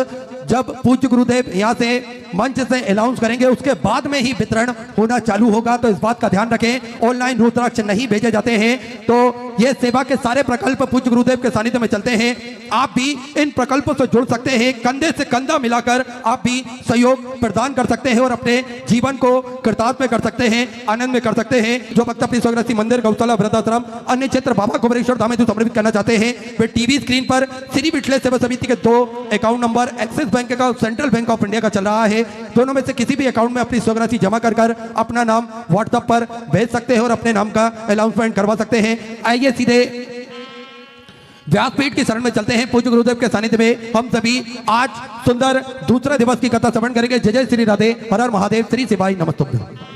जब पूज्य गुरुदेव यहाँ से मंच से अनाउंस करेंगे उसके बाद में ही वितरण होना चालू होगा। तो इस बात का ध्यान रखें, ऑनलाइन रुद्राक्ष नहीं भेजे जाते हैं। तो ये सेवा के सारे प्रकल्प पूज्य गुरुदेव के सानिध्य में चलते हैं। आप भी इन प्रकल्पों से जुड़ सकते हैं, कंधे से कंधा मिलाकर आप भी सहयोग प्रदान कर सकते हैं और अपने जीवन को कृतार्थ में कर सकते हैं, आनंद में कर सकते हैं। जो भक्त अपनी स्वग्रस्ती मंदिर, गौशाला, वृद्धाश्रम, अन्य क्षेत्र बाबा कुबेरेश्वर धाम हेतु समर्पित करना चाहते हैं, वे टीवी स्क्रीन पर श्री विठलेश सेवा समिति के 2 अकाउंट नंबर एक्सिस बैंक का, सेंट्रल बैंक ऑफ इंडिया का चल रहा है। दोनों में से किसी भी अकाउंट में अपनी स्वग्रस्ती जमा कर अपना नाम व्हाट्सएप पर भेज सकते हैं और अपने नाम का अनाउंसमेंट करवा सकते हैं। आइए सीधे व्यासपीठ की शरण में चलते हैं। पूज्य गुरुदेव के सानिध्य में हम सभी आज सुंदर दूसरे दिवस की कथा श्रवण करेंगे। जय जय श्री राधे, हर हर महादेव, श्री शिवाय नमस्तुभ्यं।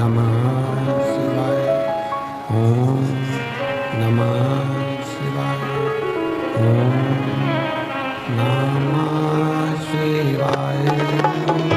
नमः शिवाय। ओम नमः शिवाय। ओम नमः शिवाय।
ओम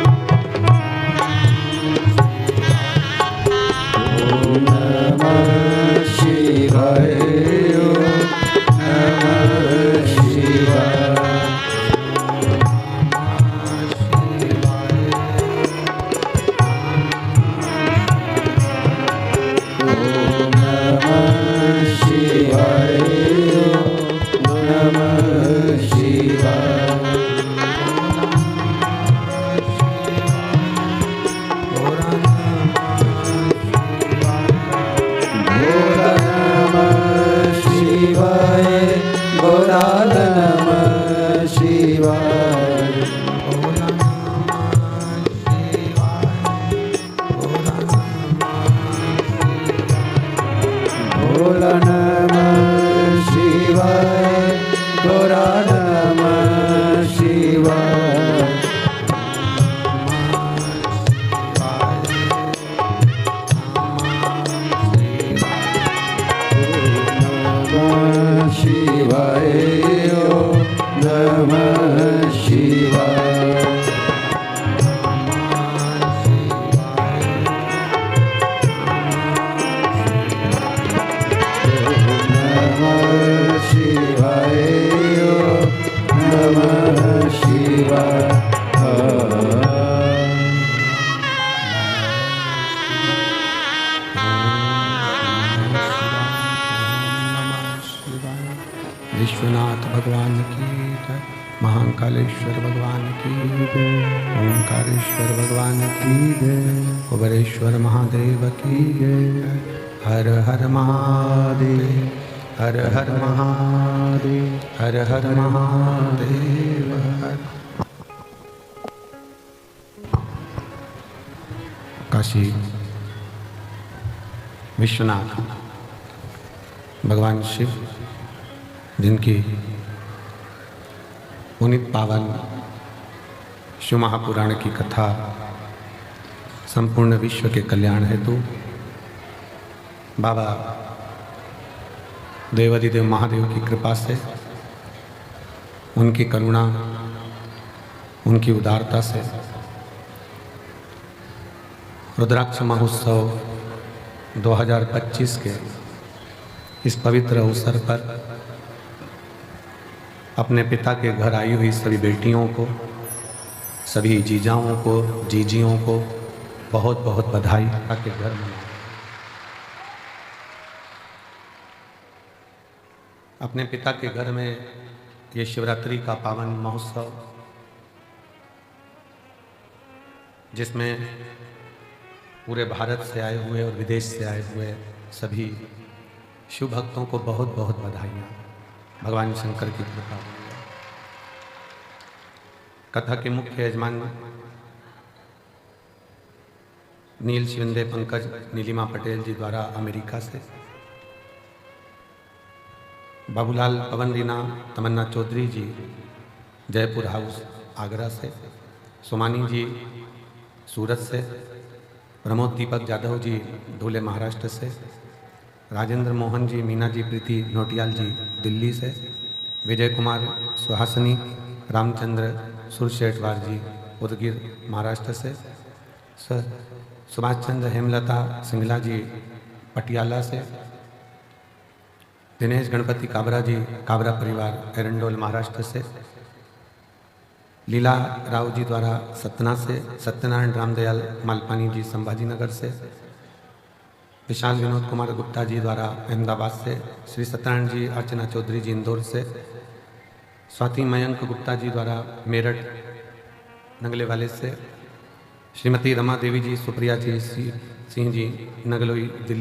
नमः शिवाय।
विश्वनाथ भगवान की जय। महाकालेश्वर भगवान की जय। ओंकारेश्वर भगवान की जय। कुबेरेश्वर महादेव की जय। हर हर महादेव। हर हर महादेव। हर हर महादेव। काशी विश्वनाथ भगवान शिव, जिनकी पुनीत पावन शिव महापुराण की कथा संपूर्ण विश्व के कल्याण हेतु बाबा देवाधिदेव महादेव की कृपा से, उनकी करुणा, उनकी उदारता से रुद्राक्ष महोत्सव 2025 के इस पवित्र अवसर पर अपने पिता के घर आई हुई सभी बेटियों को, सभी जीजाओं को, जीजियों को बहुत बहुत बधाई। के घर में अपने पिता के घर में ये शिवरात्रि का पावन महोत्सव, जिसमें पूरे भारत से आए हुए और विदेश से आए हुए सभी शिव भक्तों को बहुत बहुत बधाइयाँ। भगवान शंकर की कृपा। कथा के मुख्य यजमान नील शिविंदे पंकज नीलिमा पटेल जी द्वारा अमेरिका से, बाबूलाल पवन रीना तमन्ना चौधरी जी जयपुर हाउस आगरा से, सुमानी जी सूरत से, प्रमोद दीपक जाधव जी ढोले महाराष्ट्र से, राजेंद्र मोहन जी, मीना जी प्रीति नोटियाल जी दिल्ली से, विजय कुमार सुहासनी, रामचंद्र सुरशेठवार जी उदगीर महाराष्ट्र से, सुभाष चंद्र हेमलता सिंगला जी पटियाला से, दिनेश गणपति काबरा जी काबरा परिवार एरंडोल महाराष्ट्र से, लीला राव जी द्वारा सतना से, सत्यनारायण रामदयाल मालपानी जी संभाजी नगर से, विशाल विनोद कुमार गुप्ता जी द्वारा अहमदाबाद से, श्री सत्यनारायण जी अर्चना चौधरी जी इंदौर से, स्वाति मयंक गुप्ता जी द्वारा मेरठ नगले वाले से, श्रीमती रमा देवी जी सुप्रिया जी सिंह जी नगलोई दिल्ली